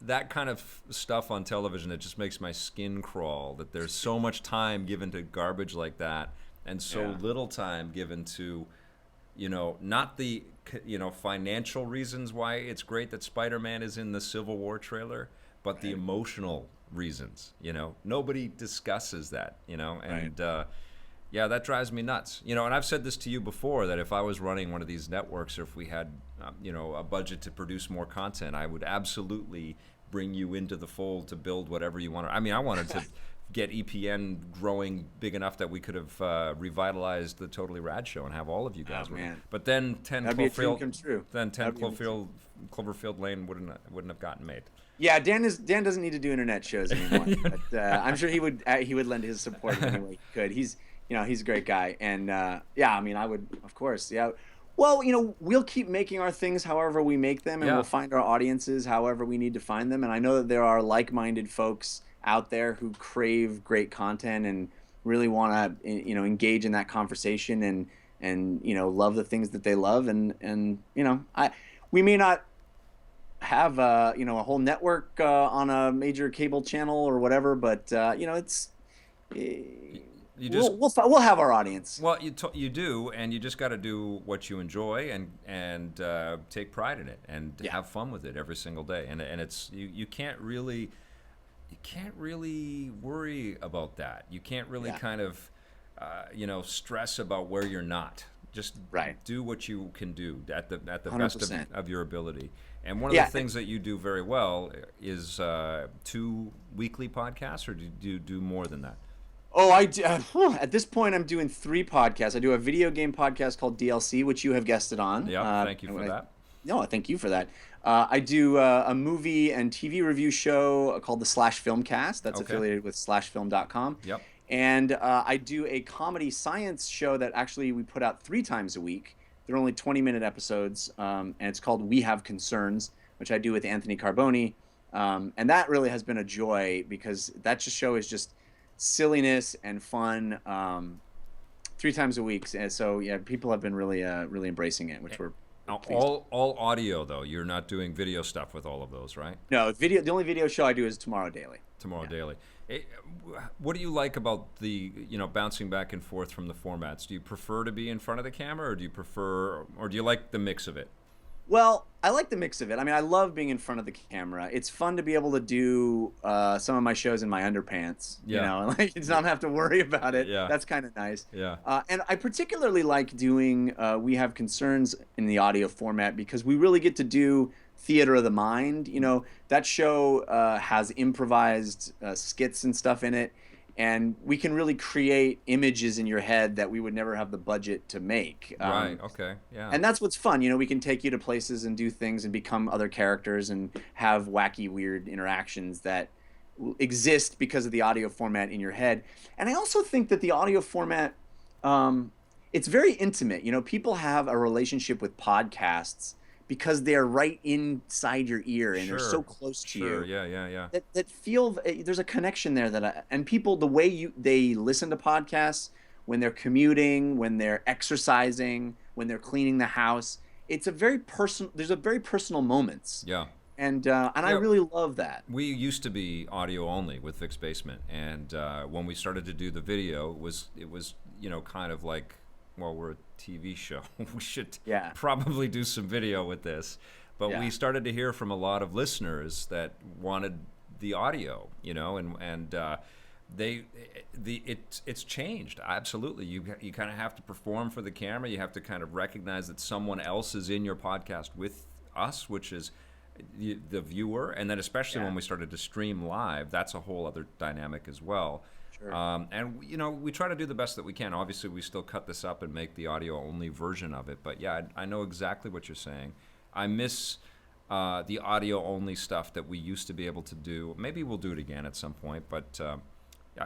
that kind of stuff on television, it just makes my skin crawl. That there's so much time given to garbage like that, and so Yeah. little time given to, not the financial reasons why it's great that Spider-Man is in the Civil War trailer, but the Right. emotional reasons. Nobody discusses that. And Right. yeah, that drives me nuts. And I've said this to you before, that if I was running one of these networks, or if we had, a budget to produce more content, I would absolutely bring you into the fold to build whatever you want. I mean, I wanted to get EPN growing big enough that we could have revitalized the Totally Rad show and have all of you guys. Oh, man. But then 10 That'd be a dream Cloverfield, come true. then 10 That'd be amazing. Cloverfield Lane wouldn't have gotten made. Yeah, Dan doesn't need to do internet shows anymore. But I'm sure he would lend his support any way he could. He's a great guy, and yeah, I mean, I would, of course, yeah. Well, we'll keep making our things however we make them, and Yeah. we'll find our audiences however we need to find them. And I know that there are like-minded folks out there who crave great content and really want to, engage in that conversation and love the things that they love. And we may not have a whole network on a major cable channel or whatever, but it's. You just We'll have our audience. Well, you do, and you just got to do what you enjoy and take pride in it and Yeah. have fun with it every single day. And it's you can't really worry about that. You can't really Yeah. kind of stress about where you're not. Just Right. do what you can do at the best 100%. of your ability. And one of Yeah. the things that you do very well is 2 weekly podcasts, or do you do more than that? Oh, I do, at this point, I'm doing 3 podcasts. I do a video game podcast called DLC, which you have guested on. Yeah, thank you for I- that. No, thank you for that. I do a movie and TV review show called the Slash Filmcast. That's Okay. affiliated with slashfilm.com. Yep. And I do a comedy science show that actually we put out 3 times a week. They're only 20-minute episodes, and it's called We Have Concerns, which I do with Anthony Carboni. And that really has been a joy because that show is just silliness and fun 3 times a week. And so, yeah, people have been really embracing it, which we're Now, pleased. all audio though. You're not doing video stuff with all of those, right? No, video. The only video show I do is Tomorrow Daily. Tomorrow Yeah. Daily. What do you like about the bouncing back and forth from the formats? Do you prefer to be in front of the camera, or do you like the mix of it? Well, I like the mix of it. I mean, I love being in front of the camera. It's fun to be able to do some of my shows in my underpants. Yeah. Like it's not have to worry about it. Yeah. That's kind of nice. Yeah. And I particularly like doing We Have Concerns in the audio format because we really get to do theater of the mind. That show has improvised skits and stuff in it, and we can really create images in your head that we would never have the budget to make. Right. Okay. Yeah. And that's what's fun. We can take you to places and do things and become other characters and have wacky, weird interactions that exist because of the audio format in your head. And I also think that the audio format, it's very intimate. People have a relationship with podcasts because they're right inside your ear and they're so close to Sure. you. Yeah. That feel there's a connection there and people, the way they listen to podcasts when they're commuting, when they're exercising, when they're cleaning the house, there's a very personal moments. Yeah. And I really love that. We used to be audio only with Fixed Basement, and when we started to do the video, it was kind of like, well, we're a TV show. We should Yeah. probably do some video with this. But Yeah. we started to hear from a lot of listeners that wanted the audio, and it's changed. Absolutely. You kind of have to perform for the camera. You have to kind of recognize that someone else is in your podcast with us, which is the viewer. And then especially when we started to stream live, that's a whole other dynamic as well. Sure. And we try to do the best that we can. Obviously, we still cut this up and make the audio only version of it. But yeah, I know exactly what you're saying. I miss the audio only stuff that we used to be able to do. Maybe we'll do it again at some point, but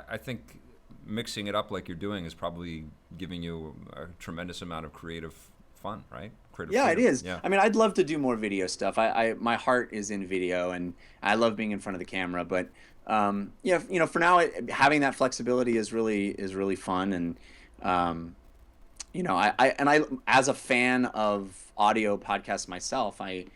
I think mixing it up like you're doing is probably giving you a tremendous amount of creative fun, right? Creative Yeah, it freedom. is. Yeah. I mean, I'd love to do more video stuff. My heart is in video, and I love being in front of the camera. But yeah, for now, having that flexibility is really fun. And I as a fan of audio podcasts myself, I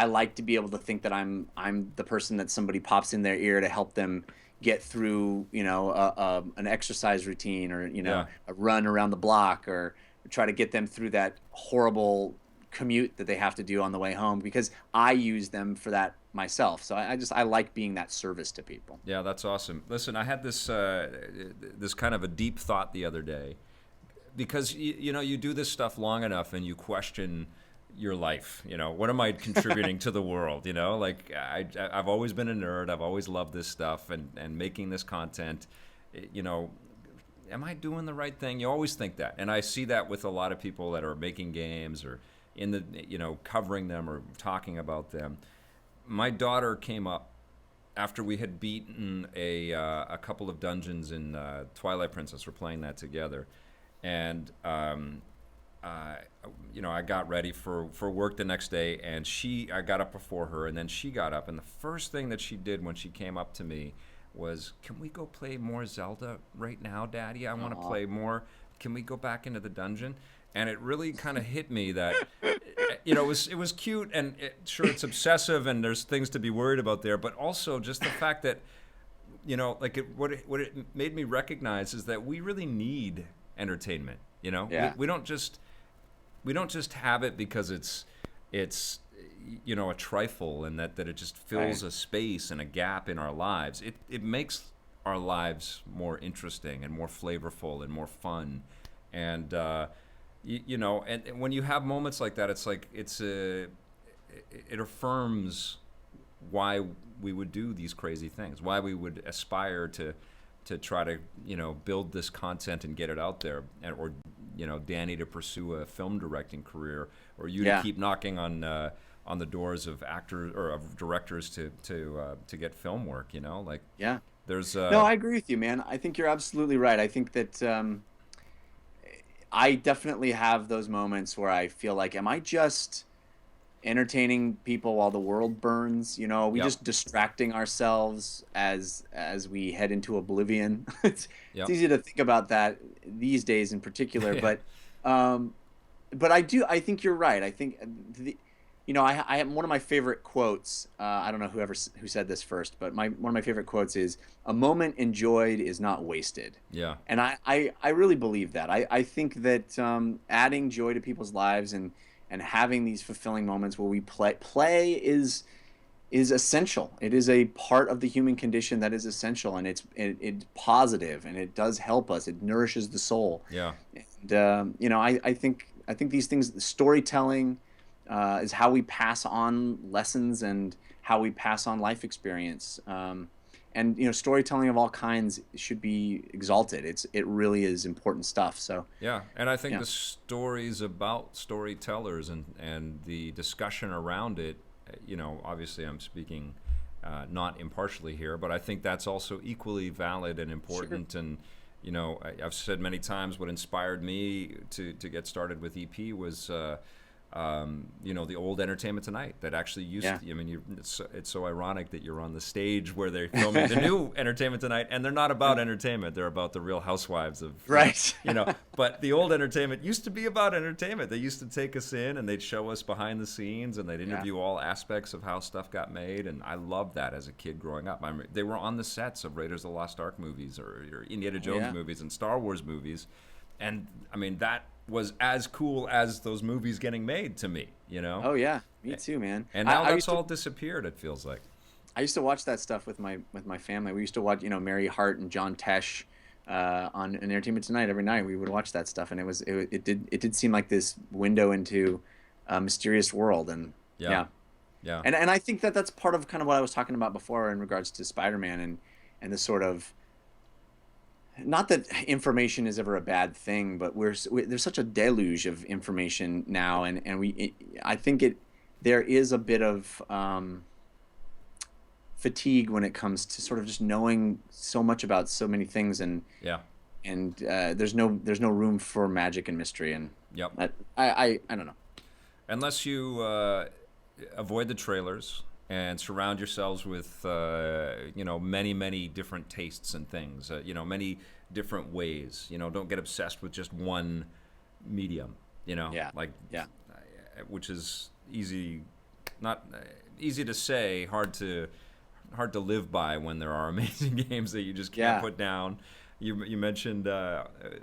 like to be able to think that I'm the person that somebody pops in their ear to help them get through, an exercise routine, or Yeah. a run around the block, or try to get them through that horrible commute that they have to do on the way home, because I use them for that myself. So I like being that service to people. Yeah, that's awesome. Listen, I had this kind of a deep thought the other day, because you do this stuff long enough and you question your life. What am I contributing to the world? Like I've always been a nerd. I've always loved this stuff and making this content. Am I doing the right thing? You always think that, and I see that with a lot of people that are making games or in the covering them or talking about them. My daughter came up after we had beaten a couple of dungeons in Twilight Princess. We're playing that together, and I got ready for work the next day, and I got up before her, and then she got up, and the first thing that she did when she came up to me was, "Can we go play more Zelda right now, Daddy? I want to play more. Can we go back into the dungeon?" And it really kind of hit me that it was cute, and sure, it's obsessive, and there's things to be worried about there, but also just the fact that what it made me recognize is that we really need entertainment. Yeah. We don't just have it because it's a trifle, and that it just fills a space and a gap in our lives. It makes our lives more interesting and more flavorful and more fun, and and when you have moments like that, it's like it affirms why we would do these crazy things, why we would aspire to try to build this content and get it out there, or Danny to pursue a film directing career, or you to keep knocking on the doors of actors or of directors to get film work. There's No, I agree with you, man. I think you're absolutely right. I think that I definitely have those moments where I feel like, am I just entertaining people while the world burns? We just distracting ourselves as we head into oblivion. It's easy to think about that these days in particular, but I think you're right. I think I have one of my favorite quotes. I don't know who said this first, but one of my favorite quotes is, "A moment enjoyed is not wasted." Yeah. And I really believe that. I think that adding joy to people's lives and having these fulfilling moments where we play is essential. It is a part of the human condition that is essential, and it's positive, and it does help us. It nourishes the soul. Yeah. And I think these things, the storytelling, is how we pass on lessons and how we pass on life experience. And storytelling of all kinds should be exalted. It really is important stuff. So yeah, and I think the stories about storytellers and the discussion around it, obviously I'm speaking not impartially here, but I think that's also equally valid and important. Sure. And I've said many times what inspired me to get started with EP was the old Entertainment Tonight that actually used to, it's so ironic that you're on the stage where they're filming the new Entertainment Tonight, and they're not about entertainment, they're about the Real Housewives of right. But the old Entertainment used to be about entertainment. They used to take us in and they'd show us behind the scenes, and they'd interview all aspects of how stuff got made, and I loved that as a kid growing up. They were on the sets of Raiders of the Lost Ark movies or Indiana Jones movies and Star Wars movies, and that was as cool as those movies getting made to me, Oh yeah, me too, man. And now that's all disappeared, it feels like. I used to watch that stuff with my family. We used to watch, Mary Hart and John Tesh on Entertainment Tonight every night. We would watch that stuff, and it did seem like this window into a mysterious world, and yeah. And I think that's part of kind of what I was talking about before in regards to Spider-Man and the sort of, not that information is ever a bad thing, but there's such a deluge of information now, and I think there is a bit of fatigue when it comes to sort of just knowing so much about so many things, and Yeah. there's no room for magic and mystery, and Yep. I don't know. Unless you avoid the trailers and surround yourselves with many different tastes and things, many different ways. Don't get obsessed with just one medium. Yeah, Like yeah, which is easy, not easy to say, hard to live by when there are amazing games that you just can't yeah. put down. You mentioned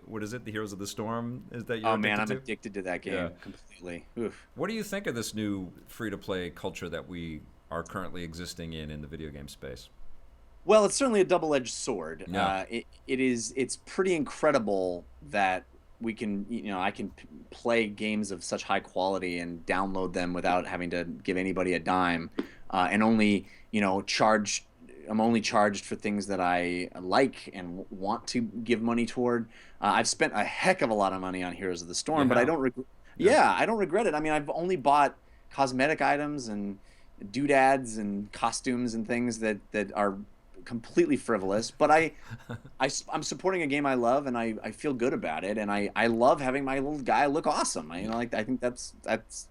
what is it? The Heroes of the Storm is that you're Oh man, addicted I'm to? addicted to that Yeah. game completely. Oof. What do you think of this new free-to-play culture that we are currently existing in the video game space? Well, it's certainly a double-edged sword. Yeah. It's pretty incredible that we can, I can play games of such high quality and download them without having to give anybody a dime, and only, charge. I'm only charged for things that I like and want to give money toward. I've spent a heck of a lot of money on Heroes of the Storm, but I Yeah. don't. Yeah. Yeah, I don't regret it. I mean, I've only bought cosmetic items and doodads and costumes and things that are completely frivolous, but I'm supporting a game I love, and I feel good about it, and I love having my little guy look awesome. I think that's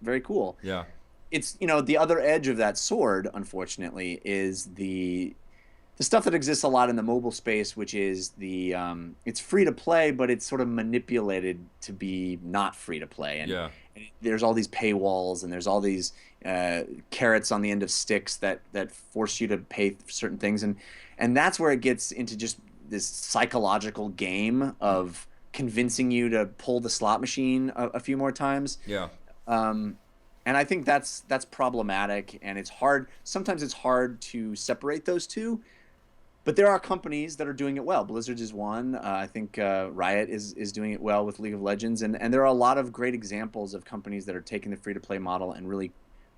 very cool. Yeah. It's, the other edge of that sword, unfortunately, is the stuff that exists a lot in the mobile space, which is it's free to play, but it's sort of manipulated to be not free to play, Yeah. and there's all these paywalls, and there's all these carrots on the end of sticks that force you to pay for certain things, and that's where it gets into just this psychological game of convincing you to pull the slot machine a few more times. Yeah. Um, and I think that's problematic, and it's hard. Sometimes it's hard to separate those two. But there are companies that are doing it well. Blizzard is one. I think Riot is doing it well with League of Legends, and there are a lot of great examples of companies that are taking the free-to-play model and really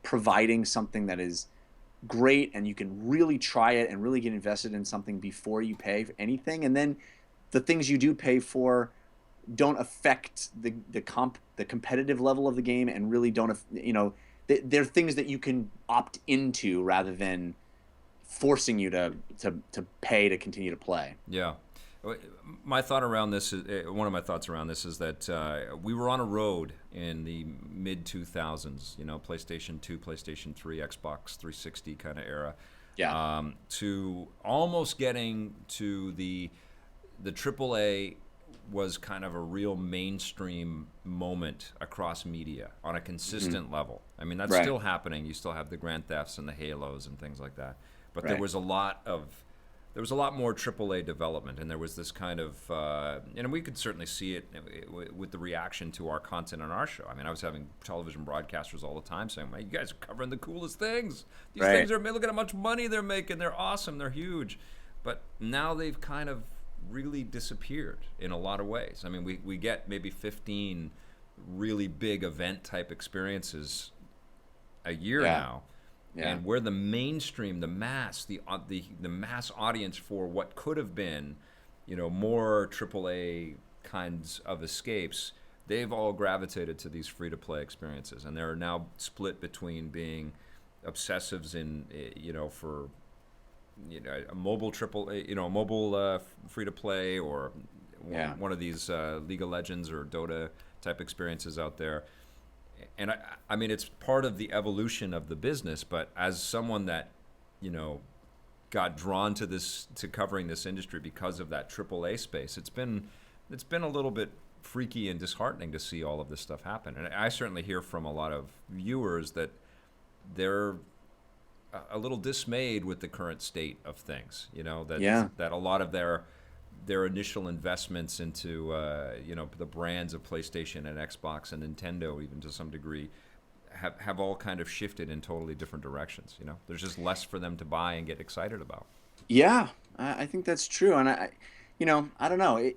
providing something that is great, and you can really try it and really get invested in something before you pay for anything. And then the things you do pay for don't affect the competitive level of the game, and really don't, they're things that you can opt into rather than forcing you to pay to continue to play. Yeah. My thought around this is one of my thoughts around this is that we were on a road in the mid 2000s, PlayStation 2, PlayStation 3, Xbox 360 kind of era, Yeah. to almost getting to the AAA was kind of a real mainstream moment across media on a consistent level. I mean, that's Right. still happening. You still have the Grand Thefts and the Halos and things like that. But Right. there was a lot more AAA development, and there was this kind of, and we could certainly see it with the reaction to our content on our show. I mean, I was having television broadcasters all the time saying, "Man, you guys are covering the coolest things. These Right. things look at how much money they're making. They're awesome. They're huge." But now they've kind of really disappeared in a lot of ways. I mean, we get maybe 15 really big event type experiences a year Yeah. now. Yeah. And where the mainstream, the mass, the mass audience for what could have been, more AAA kinds of escapes, they've all gravitated to these free-to-play experiences, and they're now split between being obsessives for a mobile free-to-play, or Yeah. one of these League of Legends or Dota type experiences out there. And I mean, it's part of the evolution of the business, but as someone that, got drawn to covering this industry because of that AAA space, it's been a little bit freaky and disheartening to see all of this stuff happen. And I certainly hear from a lot of viewers that they're a little dismayed with the current state of things, that a lot of their initial investments into the brands of PlayStation and Xbox and Nintendo, even to some degree, have all kind of shifted in totally different directions. There's just less for them to buy and get excited about. Yeah, I think that's true, and I don't know.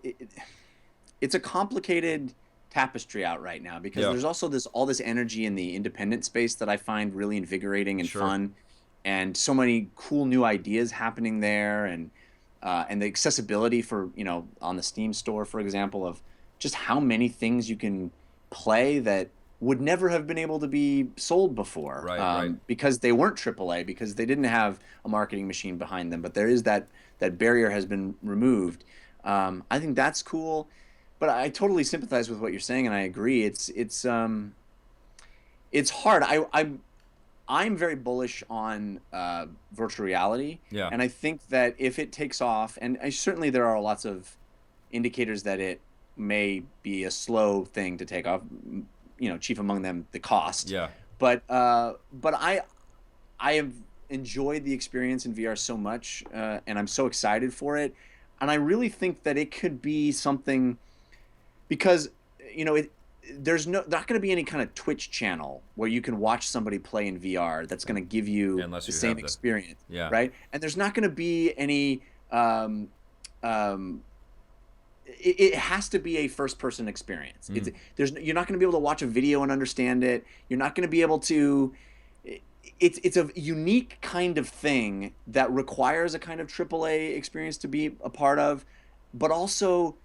It's a complicated tapestry out right now, because Yeah. there's also all this energy in the independent space that I find really invigorating and Sure. fun, and so many cool new ideas happening there, and the accessibility for, on the Steam store, for example, of just how many things you can play that would never have been able to be sold before, Right. because they weren't AAA, because they didn't have a marketing machine behind them. But there is that barrier has been removed. I think that's cool, but I totally sympathize with what you're saying, and I agree. It's hard. I'm very bullish on virtual reality, Yeah. and I think that if it takes off, and certainly there are lots of indicators that it may be a slow thing to take off. Chief among them, the cost. Yeah. But I have enjoyed the experience in VR so much, and I'm so excited for it, and I really think that it could be something, because there's not going to be any kind of Twitch channel where you can watch somebody play in VR that's going to give you Unless the you same have experience, yeah. right? And there's not going to be any. It has to be a first-person experience. You're not going to be able to watch a video and understand it. You're not going to be able to. It's a unique kind of thing that requires a kind of AAA experience to be a part of, but also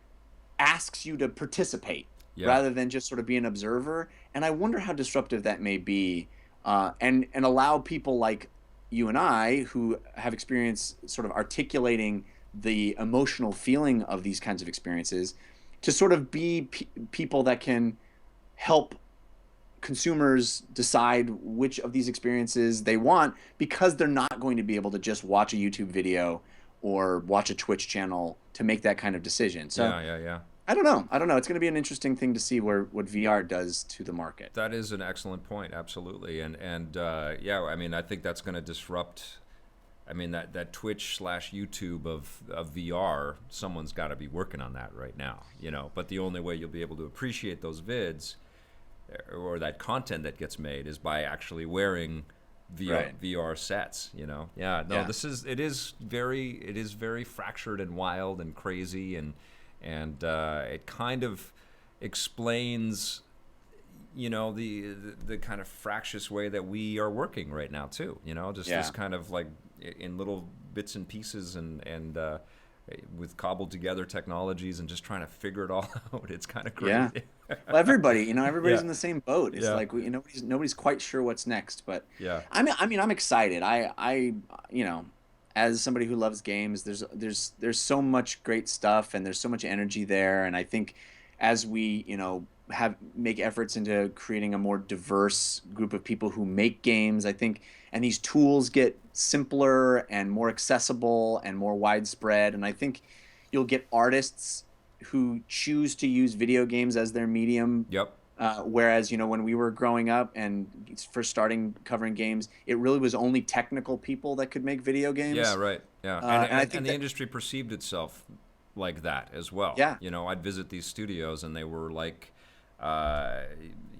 asks you to participate, Yeah. rather than just sort of be an observer. And I wonder how disruptive that may be, and allow people like you and I, who have experience sort of articulating the emotional feeling of these kinds of experiences, to sort of be people that can help consumers decide which of these experiences they want, because they're not going to be able to just watch a YouTube video or watch a Twitch channel to make that kind of decision. So Yeah. I don't know. It's going to be an interesting thing to see what VR does to the market. That is an excellent point, absolutely, and yeah, I mean, I think that's going to disrupt. I mean, that Twitch/YouTube of VR, someone's got to be working on that right now, But the only way you'll be able to appreciate those vids or that content that gets made is by actually wearing VR sets, Yeah, no, Yeah. it is very fractured and wild and crazy, and it kind of explains the kind of fractious way that we are working right now too, just this kind of like in little bits and pieces, and with cobbled together technologies, and just trying to figure it all out. It's kind of crazy. Yeah. Well, everybody's Yeah. in the same boat. It's Yeah. like nobody's quite sure what's next. But Yeah. I'm excited. As somebody who loves games, there's so much great stuff, and there's so much energy there. And I think as we make efforts into creating a more diverse group of people who make games, I think, and these tools get simpler and more accessible and more widespread, and I think you'll get artists who choose to use video games as their medium. Yep. Whereas, when we were growing up and first starting covering games, it really was only technical people that could make video games. Yeah, right. Yeah, and I think and the industry perceived itself like that as well. Yeah. I'd visit these studios, and they were like, I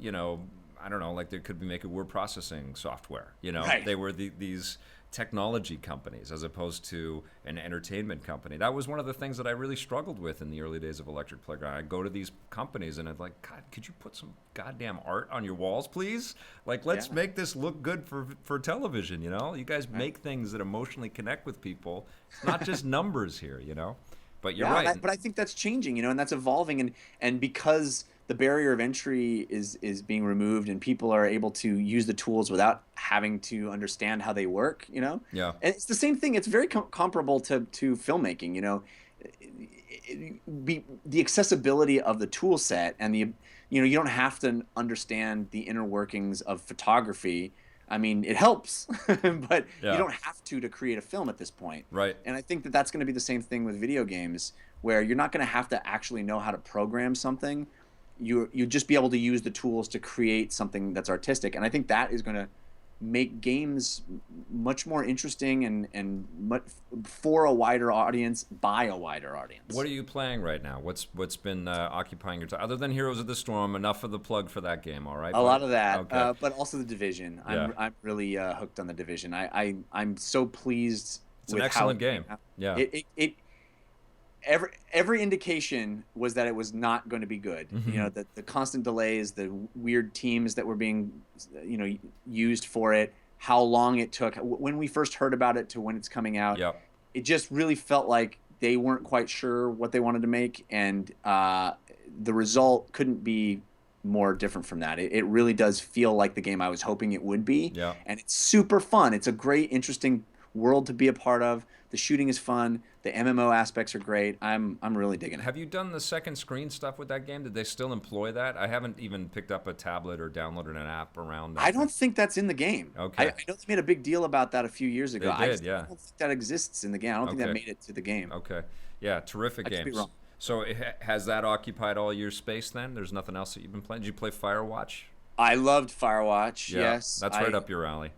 don't know, like they could be making word processing software. Right. They were these technology companies as opposed to an entertainment company. That was one of the things that I really struggled with in the early days of Electric Playground. I'd go to these companies and I'd like, God, could you put some goddamn art on your walls, please? Like, let's make this look good for television, You guys make things that emotionally connect with people. It's not just numbers here, But you're right. But I think that's changing, and that's evolving, and because the barrier of entry is being removed, and people are able to use the tools without having to understand how they work, Yeah. And it's the same thing. It's very comparable to filmmaking, the accessibility of the tool set, and you don't have to understand the inner workings of photography. I mean, it helps, but you don't have to create a film at this point. Right. And I think that that's going to be the same thing with video games, where you're not going to have to actually know how to program something. You just be able to use the tools to create something that's artistic. And I think that is going to make games much more interesting and for a wider audience, by a wider audience. What are you playing right now? What's been occupying your time other than Heroes of the Storm? Enough of the plug for that game, all right? A lot of that, okay. But also the Division. Yeah. I'm really hooked on the Division. I'm so pleased. It's an excellent game. Yeah. Every indication was that it was not going to be good. Mm-hmm. The constant delays, the weird teams that were being, used for it, how long it took when we first heard about it to when it's coming out. Yep. It just really felt like they weren't quite sure what they wanted to make, and the result couldn't be more different from that. It really does feel like the game I was hoping it would be. Yeah. And it's super fun. It's a great, interesting world to be a part of. The shooting is fun. The MMO aspects are great. I'm really digging it. Have you done the second screen stuff with that game? Did they still employ that? I haven't even picked up a tablet or downloaded an app around that. I don't think that's in the game. Okay. I know they made a big deal about that a few years ago. They did, yeah. I don't think that exists in the game. I don't think that Okay. made it to the game. Okay. Yeah, terrific I could be games. wrong. So has that occupied all your space then? There's nothing else that you've been playing? Did you play Firewatch? I loved Firewatch. Yeah, Yes, that's right up your alley.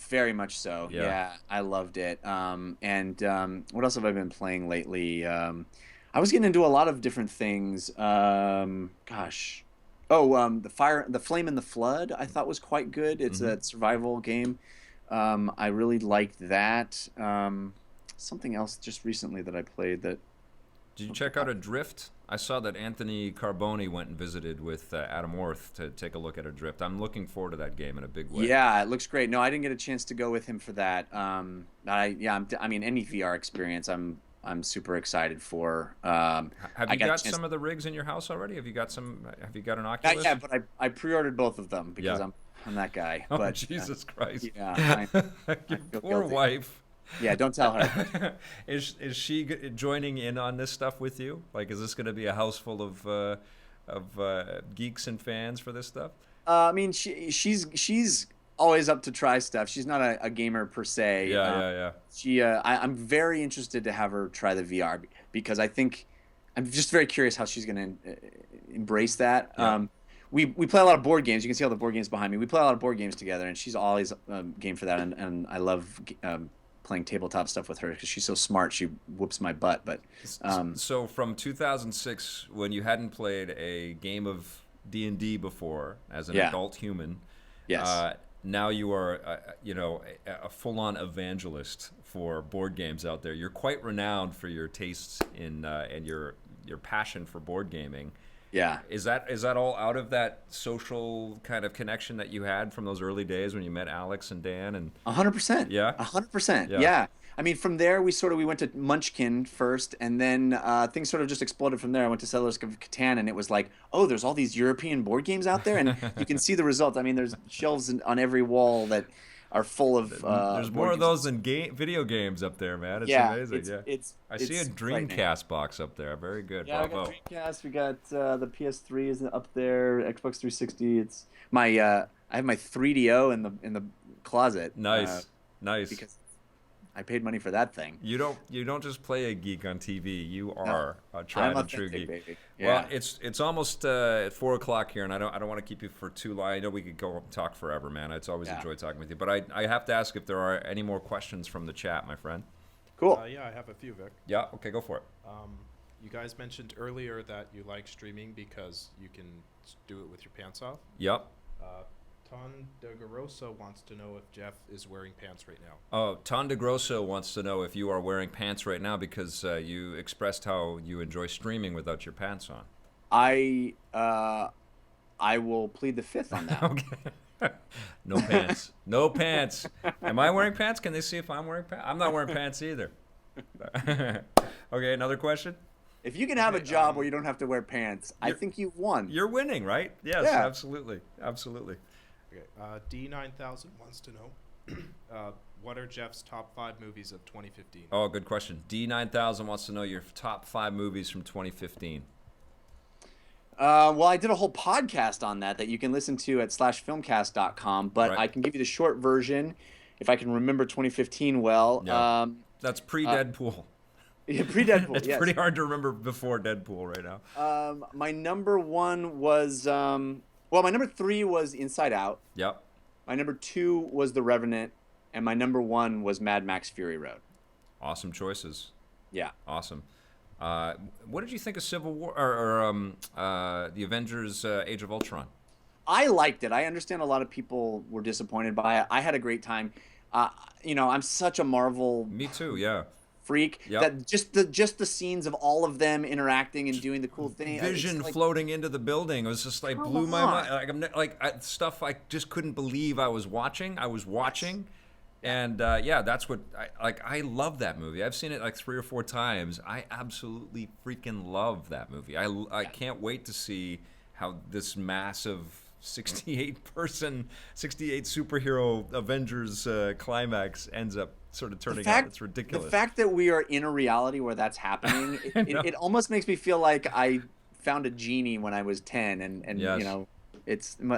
very much so. Yeah. Yeah, I loved it. What else have I been playing lately? I was getting into a lot of different things. Gosh. Oh, the Flame and the Flood I thought was quite good. It's a survival game. I really liked that. Something else just recently that I played that. Did you check out Adrift? I saw that Anthony Carboni went and visited with Adam Orth to take a look at Adrift. I'm looking forward to that game in a big way. Yeah, it looks great. No, I didn't get a chance to go with him for that. I mean, any VR experience, I'm super excited for. Have I you got a got chance- some of the rigs in your house already? Have you got some? Have you got an Oculus? Yeah, but I pre-ordered both of them because Yeah. I'm that guy. Oh, But Jesus Christ! yeah, Your feel poor guilty. wife. yeah, don't tell her. Is she joining in on this stuff with you? Like, is this going to be a house full of geeks and fans for this stuff? I mean, she's always up to try stuff. She's not a gamer per se. Yeah. I'm very interested to have her try the VR because I think I'm just very curious how she's going to embrace that. Yeah. We play a lot of board games. You can see all the board games behind me. We play a lot of board games together, and she's always game for that. And I love playing tabletop stuff with her because she's so smart. She whoops my butt. But So from 2006, when you hadn't played a game of D&D before as an Yeah. adult human, yes. now you are, a full-on evangelist for board games out there. You're quite renowned for your tastes in and your passion for board gaming. Yeah. Is that all out of that social kind of connection that you had from those early days when you met Alex and Dan and 100%. Yeah? 100%. Yeah. Yeah. I mean, from there we went to Munchkin first, and then things sort of just exploded from there. I went to Settlers of Catan, and it was like, oh, there's all these European board games out there, and you can see the results. I mean, there's shelves on every wall that are full of. there's more board of those than video games up there, man. It's yeah, amazing. I see a it's Dreamcast frightening. box up there. Very good. Yeah, Bravo. we got Dreamcast. We got the PS3 is up there. Xbox 360. It's my I have my 3DO in the closet. Nice. Because I paid money for that thing. You don't just play a geek on TV. You are a tried I'm and true authentic, geek. baby. Yeah. Well, it's almost at 4:00 here, and I don't want to keep you for too long. I know we could go and talk forever, man. It's always Yeah. enjoyed talking with you, but I have to ask if there are any more questions from the chat, my friend. Cool. Yeah, I have a few, Vic. Yeah. Okay, go for it. You guys mentioned earlier that you like streaming because you can do it with your pants off. Yep. Ton de Garosa wants to know if Jeff is wearing pants right now. Oh, Ton Grosso wants to know if you are wearing pants right now because you expressed how you enjoy streaming without your pants on. I will plead the fifth on that. Okay. No pants. No pants. Am I wearing pants? Can they see if I'm wearing pants? I'm not wearing pants either. Okay, another question? If you can have a job where you don't have to wear pants, I think you've won. You're winning, right? Yes, Yeah. absolutely. Absolutely. Okay. D9000 wants to know what are Jeff's top 5 movies of 2015? Oh, good question. D9000 wants to know your top 5 movies from 2015. Well, I did a whole podcast on that you can listen to at /filmcast.com, but Right. I can give you the short version if I can remember 2015 well. Yeah. That's pre-Deadpool. Yeah, pre-Deadpool, It's yes. pretty hard to remember before Deadpool right now. My number 1 was, my number 3 was Inside Out. Yep. My number 2 was The Revenant, and my number 1 was Mad Max Fury Road. Awesome choices. Yeah. Awesome. What did you think of Civil War or the Avengers: Age of Ultron? I liked it. I understand a lot of people were disappointed by it. I had a great time. I'm such a Marvel Me too. Yeah. freak Yep. that just the scenes of all of them interacting and doing the cool thing. Vision it's like, floating into the building. It was just like Come blew my on. mind. Stuff I just couldn't believe I was watching. And that's what I love that movie. I've seen it like 3 or 4 times. I absolutely freaking love that movie. I can't wait to see how this massive 68 superhero Avengers climax ends up sort of turning out. It's ridiculous. The fact that we are in a reality where that's happening, it almost makes me feel like I found a genie when I was 10, and Yes. you know,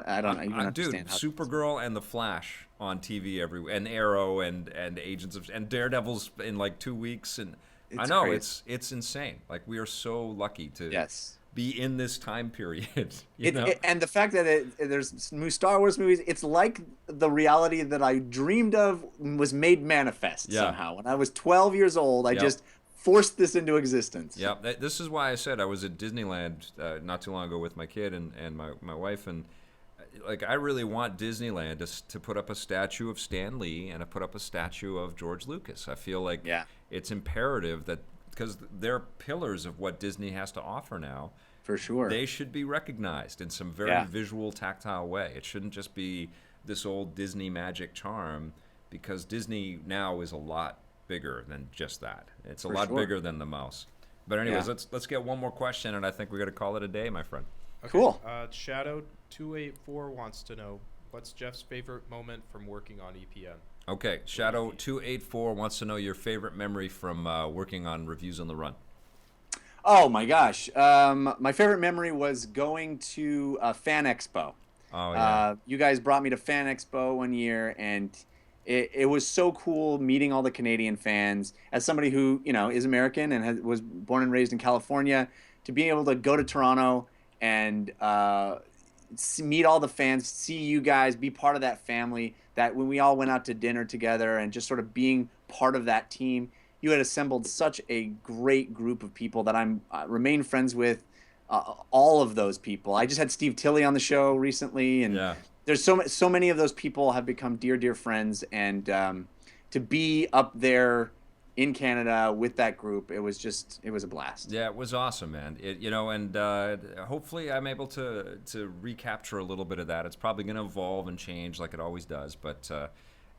I don't even understand how. Supergirl and the Flash on TV everywhere, and Arrow and Agents of and Daredevil's in like 2 weeks, and I know crazy. it's insane. Like, we are so lucky to Yes. be in this time period. And the fact that there's new Star Wars movies, it's like the reality that I dreamed of was made manifest somehow. When I was 12 years old, I just forced this into existence. Yeah, this is why I said I was at Disneyland not too long ago with my kid and my wife, and like, I really want Disneyland to put up a statue of Stan Lee and to put up a statue of George Lucas. I feel like it's imperative that, because they're pillars of what Disney has to offer now. For sure. They should be recognized in some very visual, tactile way. It shouldn't just be this old Disney magic charm, because Disney now is a lot bigger than just that. It's a lot bigger than the mouse. But anyways, let's get one more question, and I think we got to call it a day, my friend. Okay. Cool. Shadow284 wants to know, what's Jeff's favorite moment from working on EPN? Okay, Shadow284 wants to know your favorite memory from working on Reviews on the Run. Oh my gosh. My favorite memory was going to Fan Expo. Oh, yeah. You guys brought me to Fan Expo one year, and it was so cool meeting all the Canadian fans. As somebody who, you know, is American and was born and raised in California, to be able to go to Toronto and meet all the fans, see you guys, be part of that family, that when we all went out to dinner together and just sort of being part of that team, you had assembled such a great group of people that I'm remain friends with. All of those people. I just had Steve Tilley on the show recently, and there's so many of those people have become dear friends. And to be up there in Canada with that group, it was a blast. Yeah, it was awesome, man. And hopefully I'm able to recapture a little bit of that. It's probably going to evolve and change like it always does, but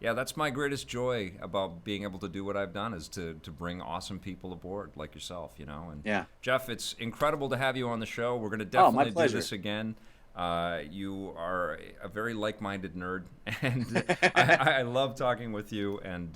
yeah, that's my greatest joy about being able to do what I've done, is to bring awesome people aboard like yourself, you know. And Jeff, it's incredible to have you on the show. We're going to definitely do this again. You are a very like-minded nerd, and I love talking with you. And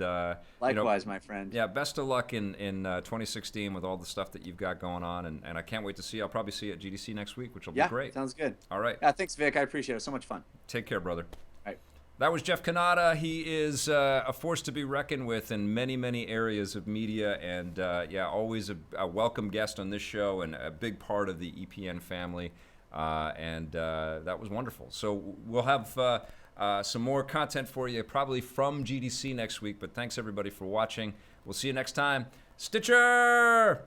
likewise, my friend. Yeah, best of luck in 2016 with all the stuff that you've got going on, and I can't wait to see you. I'll probably see you at GDC next week, which will be great. Sounds good. All right. Yeah, thanks, Vic. I appreciate it. It was so much fun. Take care, brother. All right. That was Jeff Cannata. He is a force to be reckoned with in many areas of media, and always a welcome guest on this show and a big part of the EPN family. And that was wonderful. So we'll have some more content for you, probably from GDC next week. But thanks everybody for watching. We'll see you next time. Stitcher!